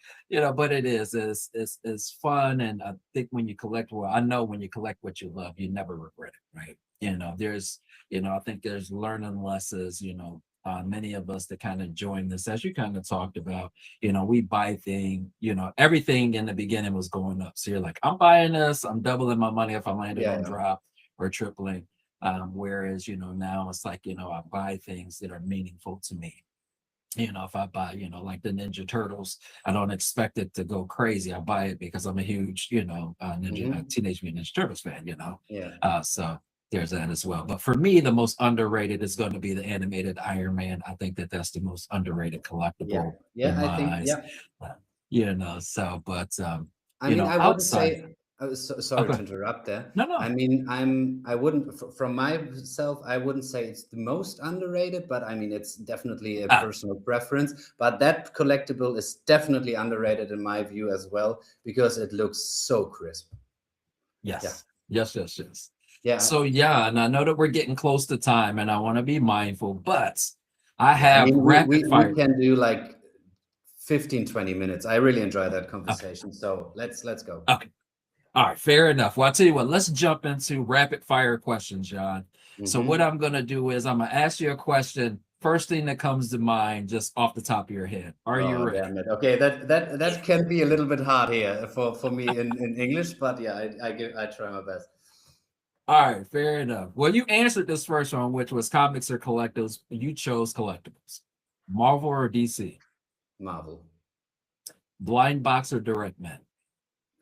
but it's fun. And I think when you collect, well, I know when you collect what you love, you never regret it, right? There's I think there's learning lessons, many of us that kind of join this, as you kind of talked about, we buy thing, everything in the beginning was going up. So you're like, I'm buying this, I'm doubling my money if I landed Yeah, on yeah. drop, or tripling. Whereas, now it's like, I buy things that are meaningful to me. If I buy, like the Ninja Turtles, I don't expect it to go crazy. I buy it because I'm a huge, Mm-hmm. Teenage Mutant Ninja Turtles fan, Yeah. So there's that as well. But for me, the most underrated is going to be the animated Iron Man. I think that that's the most underrated Yeah. collectible Yeah, in I my think, eyes. yeah. Uh, but I mean, I wouldn't outside. say, sorry Okay, to interrupt there. no, I no. mean, I wouldn't, from myself, I wouldn't say it's the most underrated, but I mean, it's definitely a Ah, personal preference. But that collectible is definitely underrated in my view as well, because it looks so crisp. Yeah. yes, yes, yes, yes. Yeah. So yeah, and I know that we're getting close to time, and I want to be mindful, but I Yeah. I have mean, rapid we fire. can do like 15-20 minutes. I really enjoy that Okay, conversation. So let's go. okay. All right, fair enough. Well, I'll tell you what, let's jump into rapid fire questions, John. So, what Mm-hmm. I'm going to do is I'm going to ask you a question, first thing that comes to mind, just off the top of your head. Are you Oh, ready? damn it. Okay, that can be a little bit hard here for me in English, but yeah, I try my best. All right, fair enough. Well, you answered this first one, which was comics or collectibles. You chose collectibles. Marvel or DC? Marvel. Blind box or direct man?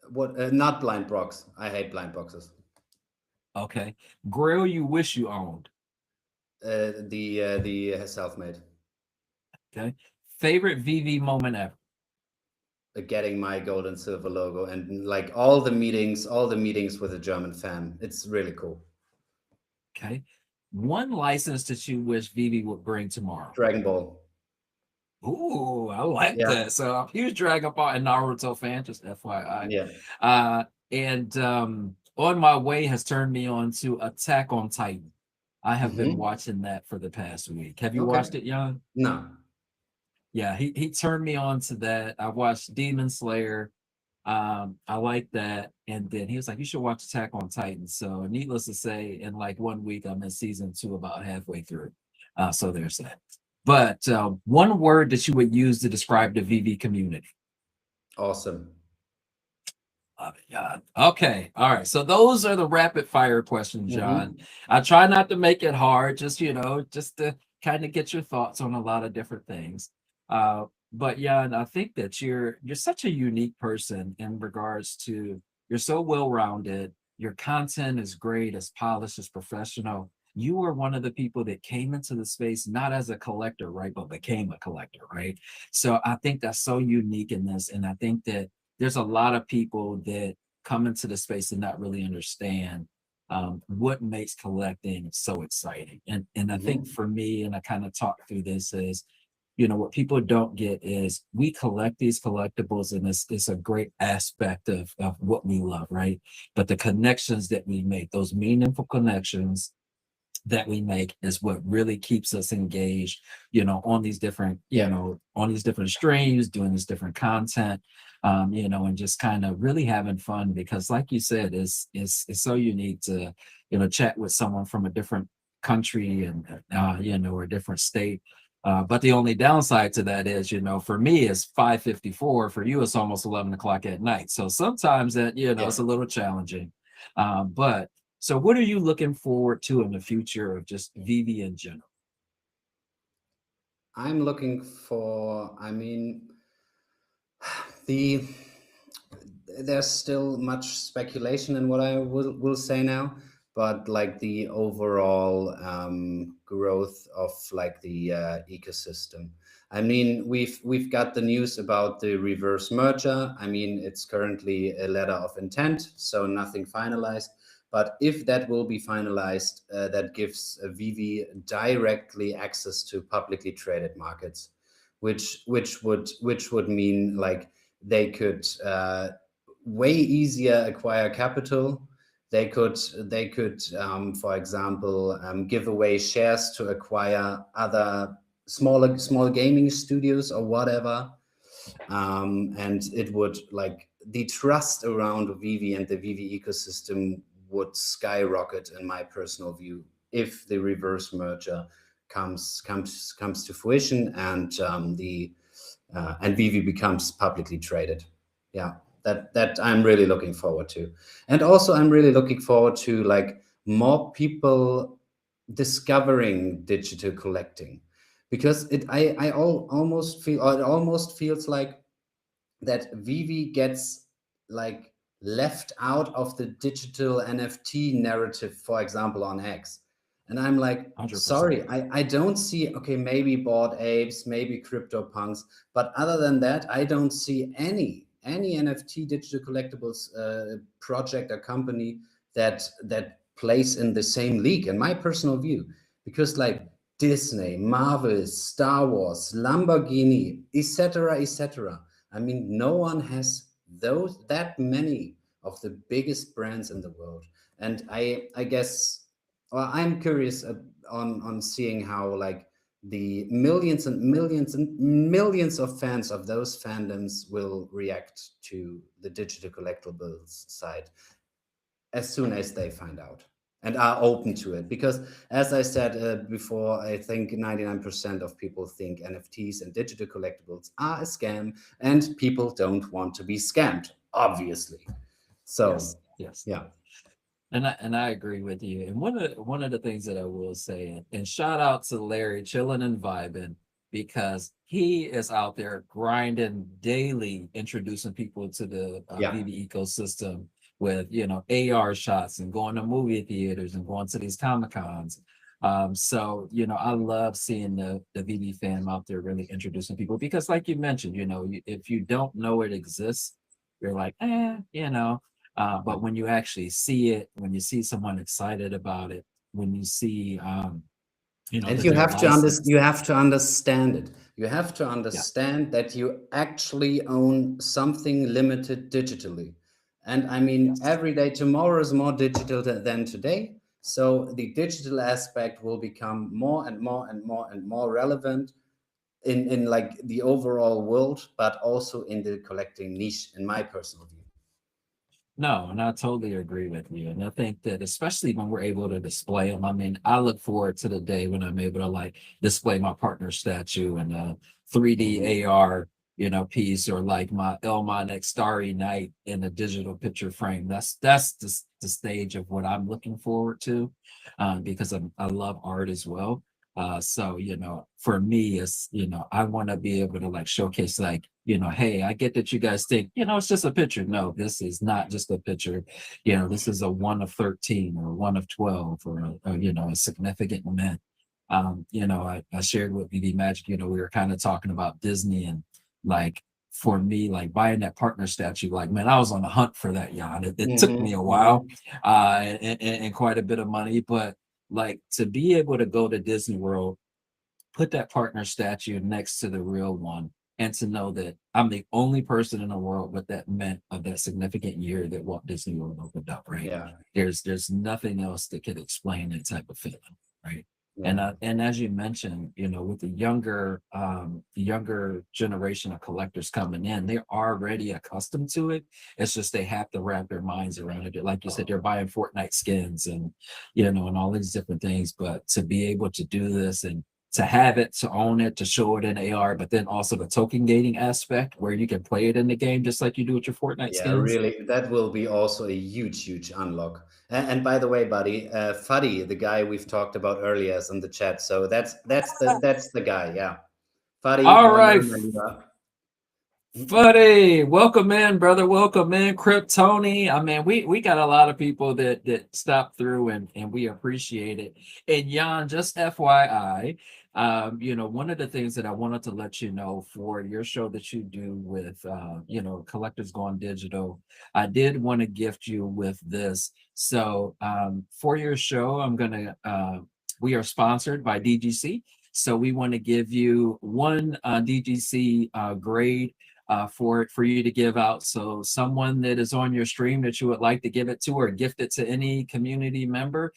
What? Not blind box. I hate blind boxes. Okay. Grail you wish you owned. The self-made. Okay. Favorite VV moment ever. Getting my gold and silver logo and like all the meetings with a German fan. It's really cool. Okay. One license that you wish VV would bring tomorrow. Dragon Ball. Ooh, I like Yeah, that. So I'm a huge Dragon Ball and Naruto fan, just FYI. yeah. And On My Way has turned me on to Attack on Titan. I have been Mm-hmm. watching that for the past week. Have you Okay. watched it, Jan? No. Yeah, he turned me on to that. I watched Demon Slayer. I like that. And then he was like, you should watch Attack on Titan. So needless to say, in like 1 week, I'm in season 2 about halfway through. So there's that. But one word that you would use to describe the VV community. Awesome. Love it, John. Okay. All right. So those are the rapid fire questions, John. Mm-hmm. I try not to make it hard, just to kind of get your thoughts on a lot of different things. But Jan, I think that you're such a unique person in regards to you're so well-rounded. Your content is great, as polished, as professional. You are one of the people that came into the space not as a collector, right, but became a collector, right? So I think that's so unique in this, and I think that there's a lot of people that come into the space and not really understand what makes collecting so exciting. And I think Mm-hmm. for me, and I kind of talk through this is, what people don't get is we collect these collectibles, and it's a great aspect of what we love, right? But the connections that we make, those meaningful connections that we make, is what really keeps us engaged, on these different, Yeah. on these different streams, doing this different content, and just kind of really having fun, because like you said, it's so unique to, chat with someone from a different country, and, or a different state. But the only downside to that is, for me, it's 5:54. For you, it's almost 11 o'clock at night. So sometimes that, Yeah. it's a little challenging. But so what are you looking forward to in the future of just VV in general? I'm looking for, I mean, the there's still much speculation in what I will say now, but like the overall growth of like the ecosystem. I mean, we've got the news about the reverse merger. I mean, it's currently a letter of intent, so nothing finalized. But if that will be finalized, that gives VeVe directly access to publicly traded markets, which would mean like they could way easier acquire capital. They could for example, give away shares to acquire other small gaming studios or whatever, and it would like the trust around VeVe and the VeVe ecosystem would skyrocket in my personal view if the reverse merger comes to fruition, and and VeVe becomes publicly traded. Yeah, that I'm really looking forward to. And also I'm really looking forward to like more people discovering digital collecting, because almost feel, or it almost feels like that VeVe gets like left out of the digital NFT narrative, for example, on X. And I'm like, 100%. sorry, I don't see, okay, maybe Bored Apes, maybe CryptoPunks, but other than that, I don't see any NFT digital collectibles project or company that plays in the same league, in my personal view. Because like Disney, Marvel, Star Wars, Lamborghini, etc., etc. I mean, no one has that many of the biggest brands in the world. And I guess, well, I'm curious on seeing how like the millions and millions and millions of fans of those fandoms will react to the digital collectibles side as soon as they find out and are open to it. Because as I said before, I think 99% of people think NFTs and digital collectibles are a scam, and people don't want to be scammed, obviously. So yes. yeah. And I agree with you. And one of the things that I will say, and shout out to Larry chilling and vibing, because he is out there grinding daily, introducing people to the Yeah. VeVe ecosystem with, you know, AR shots and going to movie theaters and going to these Comic Cons. So, you know, I love seeing the VeVe fam out there really introducing people, because like you mentioned, you know, if you don't know it exists, you're like, you know, but when you actually see it, when you see someone excited about it, when you see, you know, And that you they're have to licensed. you have to understand it. You have to Yeah. understand that you actually own something limited digitally. And I mean, Yes. every day, tomorrow is more digital than today. So the digital aspect will become more and more and more and more relevant in like the overall world, but also in the collecting niche, in my personal view. No, and I totally agree with you. And I think that especially when we're able to display them, I mean, I look forward to the day when I'm able to like display my partner statue and a 3D AR, you know, piece, or like my Elmon X Starry Night in a digital picture frame. That's the stage of what I'm looking forward to, because I love art as well. So, you know, for me, it's, you know, I want to be able to like showcase, like, you know, hey, I get that you guys think, you know, it's just a picture. No, this is not just a picture. You know, this is a 1 of 13 or 1 of 12, or you know, a significant event. You know, I shared with VeVe Magic, you know, we were kind of talking about Disney, and like, for me, like buying that partner statue, like, man, I was on a hunt for that yacht. It took me a while, and quite a bit of money, but like to be able to go to Disney World, put that partner statue next to the real one, and to know that I'm the only person in the world with that meant of that significant year that Walt Disney World opened up, right? Yeah. There's nothing else that could explain that type of feeling, right? Yeah. And as you mentioned, you know, with the younger generation of collectors coming in, they're already accustomed to it. It's just they have to wrap their minds around it. Like you said, they're buying Fortnite skins and, you know, and all these different things. But to be able to do this and to have it, to own it, to show it in AR, but then also the token gating aspect where you can play it in the game just like you do with your Fortnite Yeah, skins. really, that will be also a huge unlock. And by the way, buddy, Fuddy, the guy we've talked about earlier, is in the chat. So that's the guy. Yeah, Fuddy, All moin right, moin, mein Lieber. Buddy, welcome in, brother. Welcome in, Tony. I mean, we got a lot of people that stop through, and we appreciate it. And Jan, just FYI, One of the things that I wanted to let you know for your show that you do with, Collectors Gone Digital, I did want to gift you with this. So for your show, we are sponsored by DGC. So we want to give you one DGC grade for you to give out. So someone that is on your stream that you would like to give it to or gift it to any community member,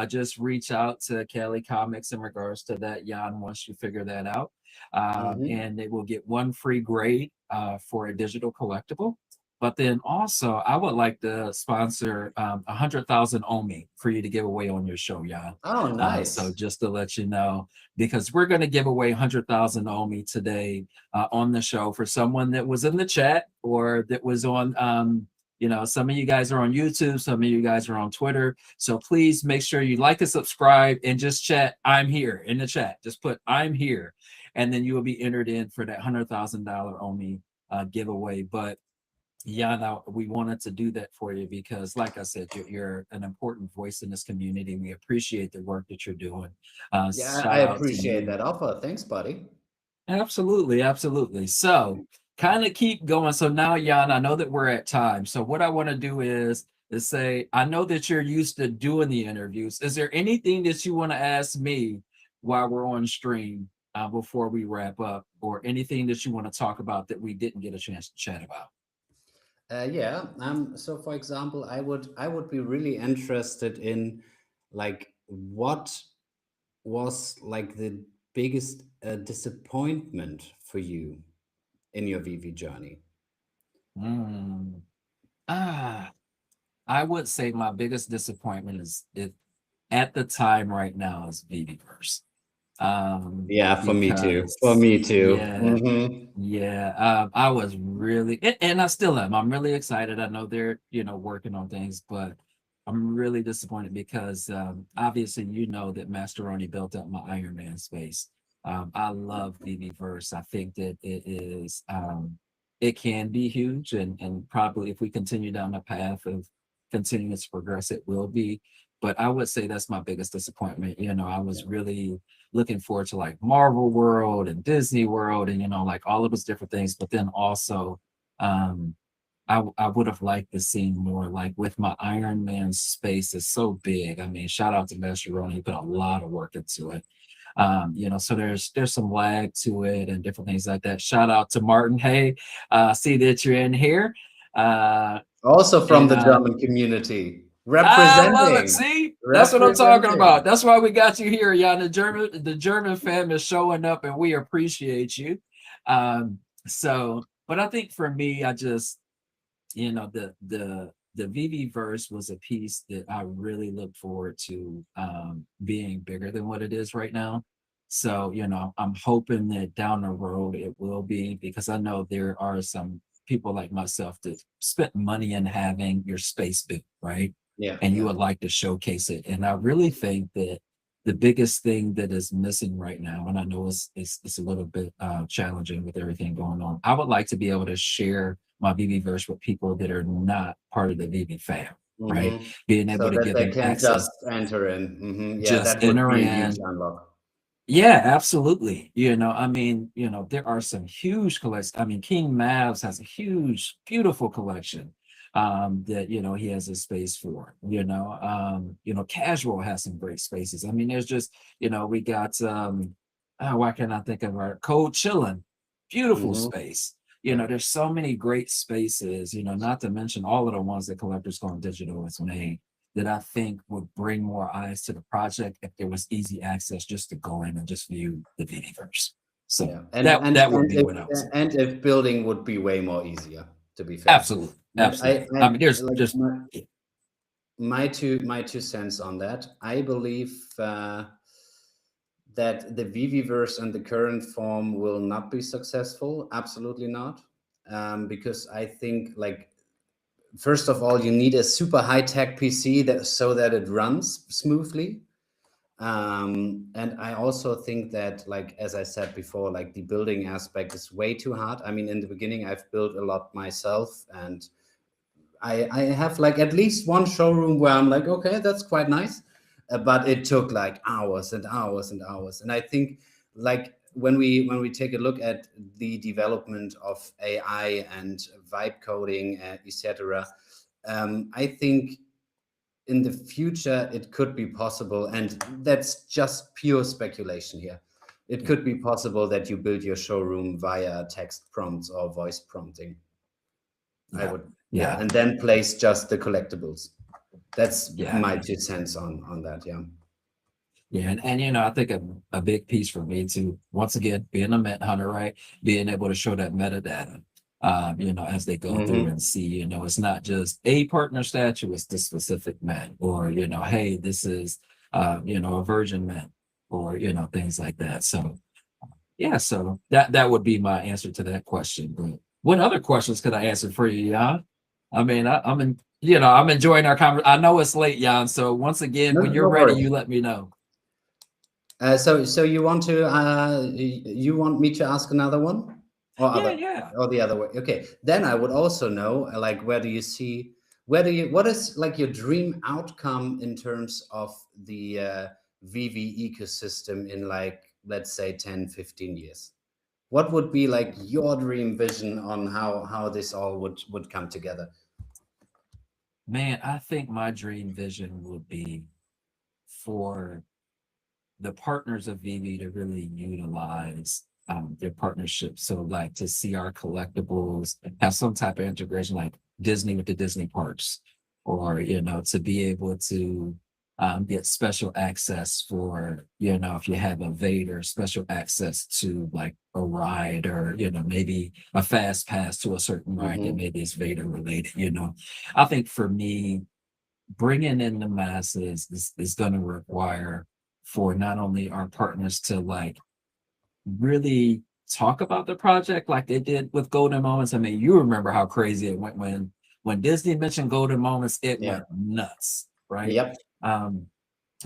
just reach out to Kelly Comics in regards to that, Jan, once you figure that out. And they will get one free grade for a digital collectible. But then also, I would like to sponsor 100,000 OMI for you to give away on your show, Jan. Oh, nice. So just to let you know, because we're going to give away 100,000 OMI today on the show for someone that was in the chat or that was on some of you guys are on YouTube, some of you guys are on Twitter. So please make sure you like and subscribe and just chat "I'm here" in the chat. Just put "I'm here," and then you will be entered in for that $100,000 OMI giveaway. But yeah, now we wanted to do that for you because, like I said, you're an important voice in this community. We appreciate the work that you're doing. Yeah, Shout I out to appreciate you. that offer. Thanks, buddy. Absolutely, absolutely. So kind of keep going. So now, Jan, I know that we're at time. So what I want to do is say, I know that you're used to doing the interviews. Is there anything that you want to ask me while we're on stream before we wrap up, or anything that you want to talk about that we didn't get a chance to chat about? Yeah. So for example, I would be really interested in like what was like the biggest disappointment for you in your VV journey? Mm. Ah, I would say my biggest disappointment is it at the time right now is VeVe. Yeah, for me too. For Because me too. yeah, yeah, I was really, and I still am. I'm really excited. I know they're, working on things, but I'm really disappointed because obviously you know that Masteroni built up my Iron Man space. I love VeVe. I think that it can be huge, and probably if we continue down the path of continuing to progress, it will be. But I would say that's my biggest disappointment. I was really looking forward to like Marvel World and Disney World and like all of those different things. But then also, um, I would have liked to see more like with my Iron Man space is so big. I mean, shout out to Master Roni, he put a lot of work into it. So there's some lag to it and different things like that. Shout out to Martin. Hey, see that you're in here. Uh, Also from and the German community, I love it. representing, See, that's what I'm talking about. representing. That's why we got you here, Jan. The German fam is showing up, and we appreciate you. But I think for me, I just the VV verse was a piece that I really look forward to being bigger than what it is right now. So, I'm hoping that down the road it will be, because I know there are some people like myself that spent money in having your space built, right? Yeah, And you yeah. would like to showcase it. And I really think that the biggest thing that is missing right now, and I know it's a little bit challenging with everything going on, I would like to be able to share my VV verse with people that are not part of the VV fam, right? Being able So to that give they them can access, just enter in. Yeah, just that would enter be a huge in. unlock. Yeah, absolutely. I mean, there are some huge collections. I mean, King Mavs has a huge, beautiful collection that he has a space for. Casual has some great spaces. I mean, there's just, we got why can't I think of our Cold Chillin', beautiful Hmm. space. Yeah. There's so many great spaces, not to mention all of the ones that Collectors Gone Digital has made, that I think would bring more eyes to the project if there was easy access just to go in and just view the Viniverse. So Yeah. And that and that would and be if what I was. and if building would be way more easier, to be fair. Absolutely, And absolutely. I mean, there's like just my two cents on that. I believe that the VV-verse in the current form will not be successful. Absolutely not. Because I think, like, first of all, you need a super high-tech PC that so that it runs smoothly. And I also think that, like, as I said before, like the building aspect is way too hard. I mean, in the beginning, I've built a lot myself, and I have like at least one showroom where I'm like, okay, that's quite nice. But it took like hours and hours and hours. And I think like when we take a look at the development of AI and vibe coding, etc., I think in the future it could be possible, and that's just pure speculation here. It could be possible that you build your showroom via text prompts or voice prompting. I would, yeah, and then place just the collectibles. That's yeah, my 2 cents on that. Yeah. yeah. And you know, I think a big piece for me too, once again, being a mint hunter, right? Being able to show that metadata, you know, as they go through and see, you know, it's not just a partner statue, it's the specific mint, or, you know, hey, this is, you know, a virgin mint, or, you know, things like that. So, yeah, so that would be my answer to that question. But what other questions could I answer for you, Jan? I mean, I'm in, you know, I'm enjoying our conversation. I know it's late, Jan. So once again, No, when you're no ready, worries. you let me know. So you want to you want me to ask another one, or Yeah, other, yeah. or the other way? Okay, then I would also know, like, where do you see, what is like your dream outcome in terms of the VV ecosystem in, like, let's say 10, 15 years? What would be like your dream vision on how this all would come together? Man, I think my dream vision would be for the partners of VeVe to really utilize their partnership. So, like, to see our collectibles have some type of integration, like Disney with the Disney parks, or, you know, to be able to get special access for, you know, if you have a Vader, special access to like a ride, or, you know, maybe a fast pass to a certain ride that maybe is Vader related. You know, I think for me, bringing in the masses is going to require for not only our partners to like really talk about the project like they did with Golden Moments. I mean, you remember how crazy it went when Disney mentioned Golden Moments, it Yeah. went nuts, right? Yep. Um,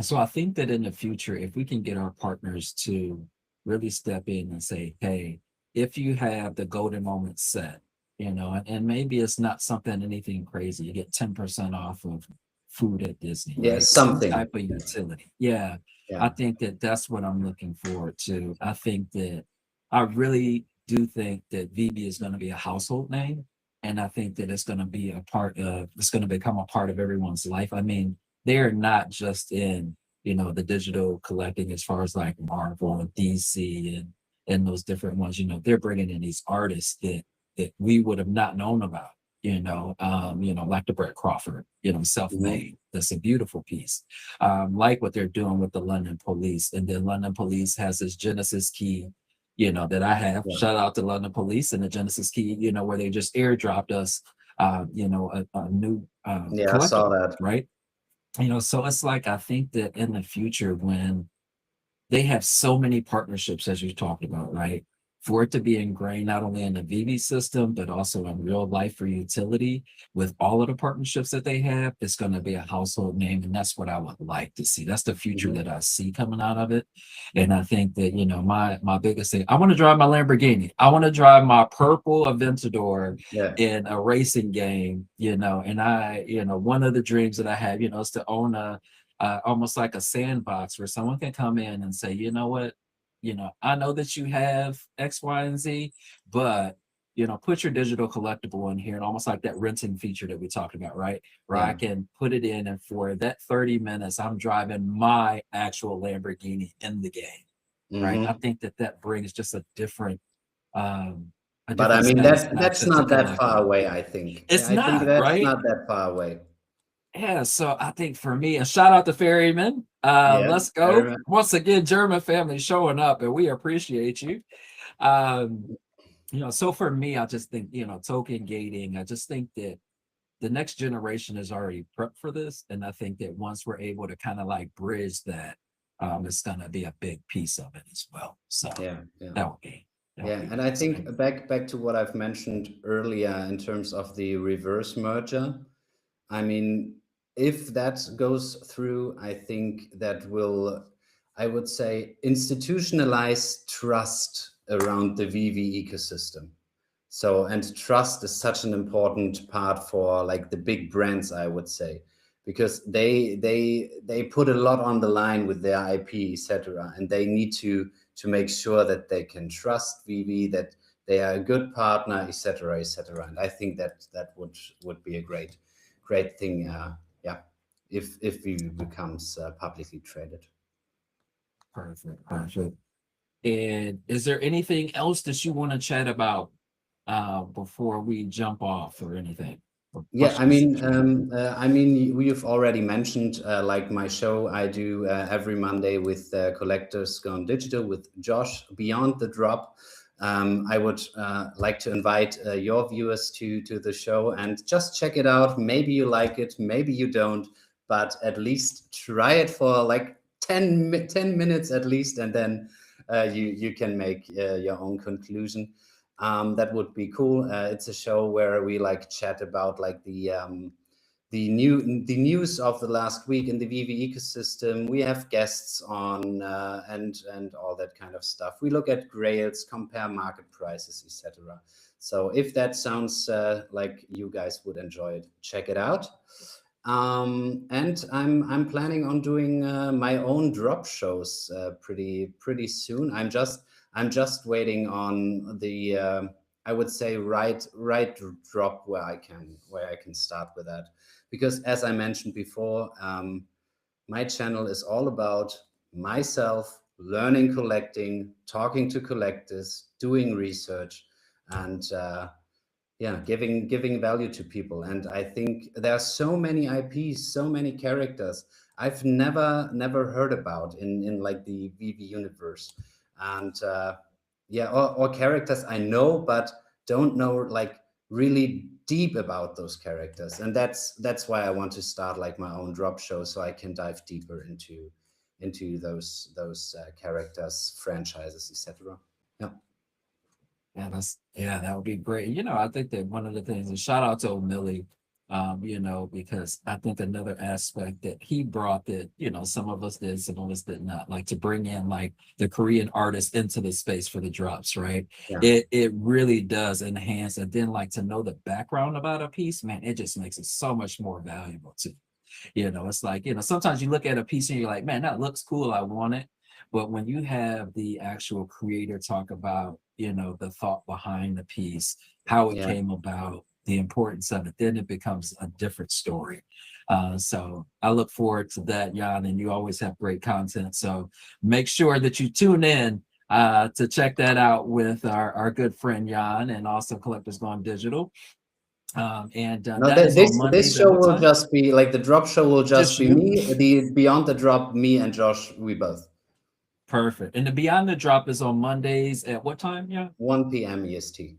so I think that in the future, if we can get our partners to really step in and say, hey, if you have the Golden Moment set, you know, and maybe it's not something, anything crazy, you get 10% off of food at Disney, Yeah. right? Some Something. type of utility. Yeah. I Yeah. think that that's what I'm looking forward to. I think that I really do think that VB is going to be a household name. And I think that it's going to be a part of, it's going to become a part of everyone's life. I mean, they're not just in, you know, the digital collecting as far as like Marvel and DC and those different ones. You know, they're bringing in these artists that we would have not known about. You know, like the Brett Crawford, you know, Mhm. self-made. That's a beautiful piece. Like what they're doing with the London Police, and then London Police has this Genesis key, you know, that I have. Yeah. Shout out to London Police and the Genesis key, you know, where they just airdropped us, you know, a new Yeah. I saw collectible, that. right? You know, so it's like I think that in the future, when they have so many partnerships, as you talked about, right? For it to be ingrained not only in the VV system, but also in real life for utility, with all of the partnerships that they have, it's going to be a household name. And that's what I would like to see. That's the future Mhm. that I see coming out of it. And I think that, you know, my biggest thing, I want to drive my Lamborghini. I want to drive my purple Aventador Yeah. in a racing game, you know, and you know, one of the dreams that I have, you know, is to own almost like a sandbox where someone can come in and say, you know what, you know, I know that you have X, Y, and Z, but you know, put your digital collectible in here, and almost like that renting feature that we talked about, right? Where I Yeah. can put it in, and for that 30 minutes, I'm driving my actual Lamborghini in the game, right? I Hmm. think that that brings just um, a But I different mean, that's satisfaction to not that far collecting. away, I think. It's I think not, that's right? not that far away. Yeah, so I think for me, a shout out to Ferryman. Yeah. Let's Very go. much. Once again, German family showing up, and we appreciate you. Um, you know, so for me, I just think, you know, token gating, I just think that the next generation is already prepped for this. And I think that once we're able to kind of like bridge that, it's gonna be a big piece of it as well. So Yeah. Yeah. that would be Yeah, and I think fascinating. back to what I've mentioned earlier in terms of the reverse merger. I mean, if that goes through, I think that will, I would say, institutionalize trust around the VV ecosystem. So, and trust is such an important part for like the big brands, I would say, because they put a lot on the line with their IP, etc., and they need make sure that they can trust VeVe, that they are a good partner, etc., etc. And I think that would be a great thing. Yeah, if VeVe becomes publicly traded. Perfect, perfect. And is there anything else that you want to chat about before we jump off or anything? Or Yeah, questions that you have? I mean, you've already mentioned like my show I do every Monday with Collectors Gone Digital with Josh Beyond the Drop. I would like to invite your viewers to the show and just check it out. Maybe you like it, maybe you don't, but at least try it for like 10 minutes at least, and then you can make your own conclusion. That would be cool. It's a show where we like chat about like the news of the last week in the VeVe ecosystem. We have guests on and all that kind of stuff. We look at grails, compare market prices, etc. So if that sounds like you guys would enjoy it, check it out. And I'm planning on doing my own drop shows pretty soon. I'm just waiting on the I would say right drop where I can start with that, because as I mentioned before, my channel is all about myself learning collecting, talking to collectors, doing research, and yeah, giving value to people. And I think there are so many IPs, so many characters I've never heard about in like the VV universe. And yeah, or characters I know but don't know like really deep about those characters. And that's why I want to start like my own drop show, so I can dive deeper into those characters, franchises, etc. Yeah. Yeah, that would be great. I think that one of the things, and shout out to O'Milly, because I think another aspect that he brought that, some of us did, some of us did not, like to bring in like the Korean artists into the space for the drops, right? Yeah. It really does enhance, and then like to know the background about a piece, man, it just makes it so much more valuable too. It's like, sometimes you look at a piece and you're like, man, that looks cool, I want it. But when you have the actual creator talk about, the thought behind the piece, how it Yeah. came about, the importance of it, then it becomes a different story. So I look forward to that, Jan, and you always have great content. So make sure that you tune in to check that out with our good friend Jan, and also Collectors Gone Digital. And No, that is on this Mondays at show what will time? just be like the drop show will just Just be you? me. The Beyond the Drop, me and Josh, we both. Perfect. And the Beyond the Drop is on Mondays at what time? Yeah. 1 p.m. EST.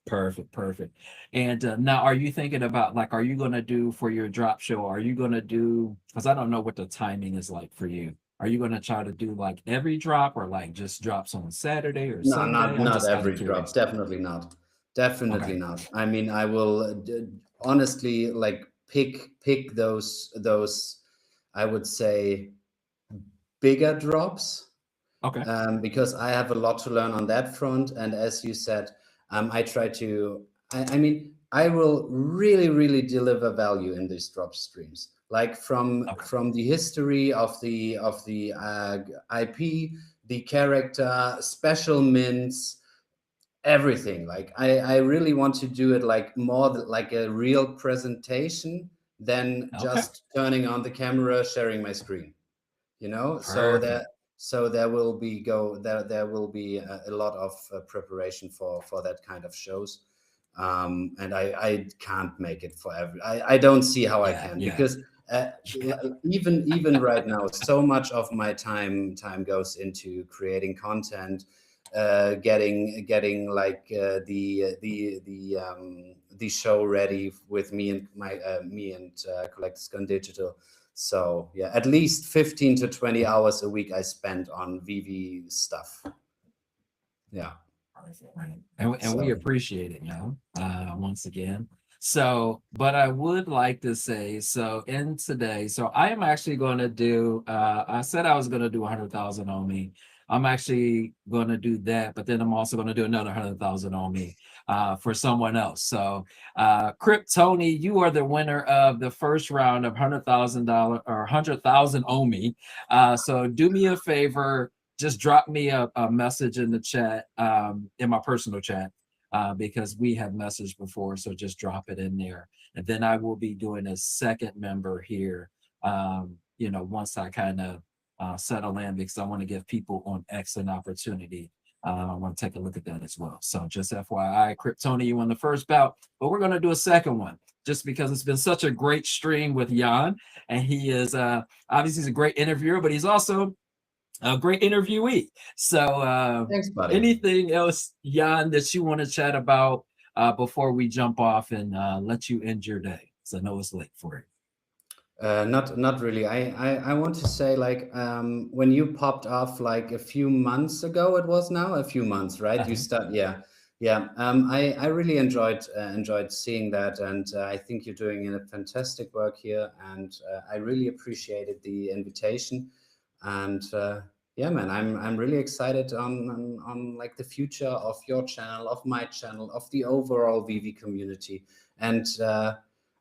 Perfect. Perfect. And now, are you thinking about like, are you going to do for your drop show? Are you going to do, because I don't know what the timing is like for you. Are you going to try to do like every drop, or like just drops on Saturday or No, Sunday? I'm not just kind of every drop. curious. Definitely not. Definitely Okay. not. I mean, I will honestly like pick those I would say bigger drops, Okay. because I have a lot to learn on that front. And as you said, I try to, I mean, I will really deliver value in these drop streams, like Okay. from the history of the IP, the character, special mints, everything. Like I really want to do it like more like a real presentation than Okay. just turning on the camera, sharing my screen, so Perfect. there will be there will be a lot of preparation for that kind of shows. And I can't make it for every, I don't see how I Yeah. can, Yeah. because even right now, so much of my time goes into creating content, getting like the show ready with me and Collectors Gone Digital. So yeah, at least 15 to 20 hours a week I spend on VV stuff. Yeah. Right. And we So appreciate it, once again. So, but I would like to say, so in today, so I am actually going to do, I said I was going to do 100,000 on me. I'm actually going to do that, but then I'm also going to do another 100,000 on me for someone else. So, Crypt Tony, you are the winner of the first round of $100,000 or 100,000 on me. So do me a favor, just drop me a message in the chat, in my personal chat, because we have messaged before. So just drop it in there. And then I will be doing a second member here, once I kind of settle in, because I want to give people on X an opportunity. I want to take a look at that as well. So just FYI, Kryptoni, you won the first bout, but we're going to do a second one just because it's been such a great stream with Jan. And he is obviously he's a great interviewer, but he's also a great interviewee. So Thanks, buddy. anything else, Jan, that you want to chat about before we jump off and let you end your day? So I know it's late for you. Not really. I want to say, like, when you popped off like a few months ago, it was now a few months, right? You start, yeah. I really enjoyed seeing that, and I think you're doing a fantastic work here, and I really appreciated the invitation, and yeah, man, I'm really excited on like the future of your channel, of my channel, of the overall VeVe community, and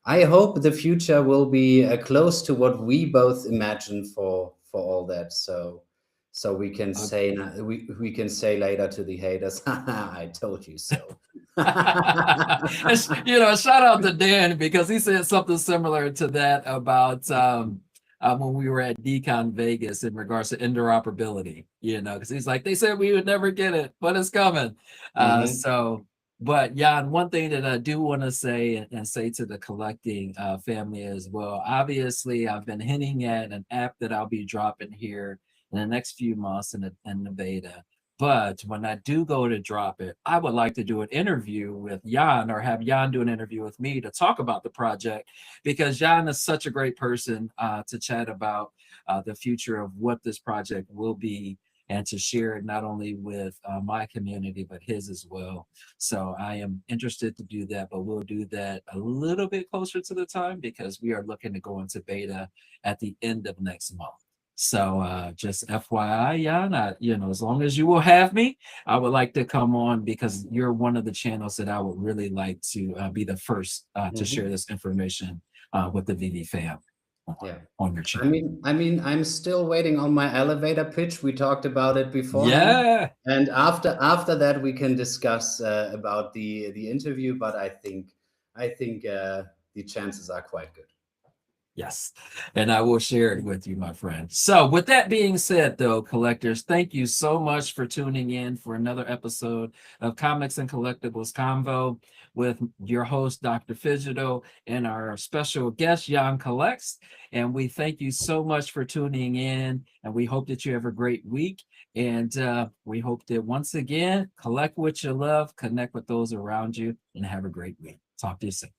I hope the future will be close to what we both imagine for all that. So we can say we can say later to the haters, I told you so. Shout out to Dan, because he said something similar to that about when we were at Decon Vegas in regards to interoperability, because he's like, they said we would never get it, but it's coming. But Jan, one thing that I do want to say and say to the collecting family as well, obviously I've been hinting at an app that I'll be dropping here in the next few months in the beta. But when I do go to drop it, I would like to do an interview with Jan, or have Jan do an interview with me to talk about the project, because Jan is such a great person to chat about the future of what this project will be, and to share it not only with my community, but his as well. So I am interested to do that, but we'll do that a little bit closer to the time, because we are looking to go into beta at the end of next month. So just FYI, Jan, as long as you will have me, I would like to come on, because you're one of the channels that I would really like to be the first to share this information with the VeVe fam. On your channel. I mean, I'm still waiting on my elevator pitch. We talked about it before. Yeah. And after that, we can discuss about the interview. But I think the chances are quite good. Yes, and I will share it with you, my friend. So with that being said, though, collectors, thank you so much for tuning in for another episode of Comics and Collectibles Convo with your host, Dr. Fidgetal, and our special guest, Jan Collects. And we thank you so much for tuning in, and we hope that you have a great week. And we hope that, once again, collect what you love, connect with those around you, and have a great week. Talk to you soon.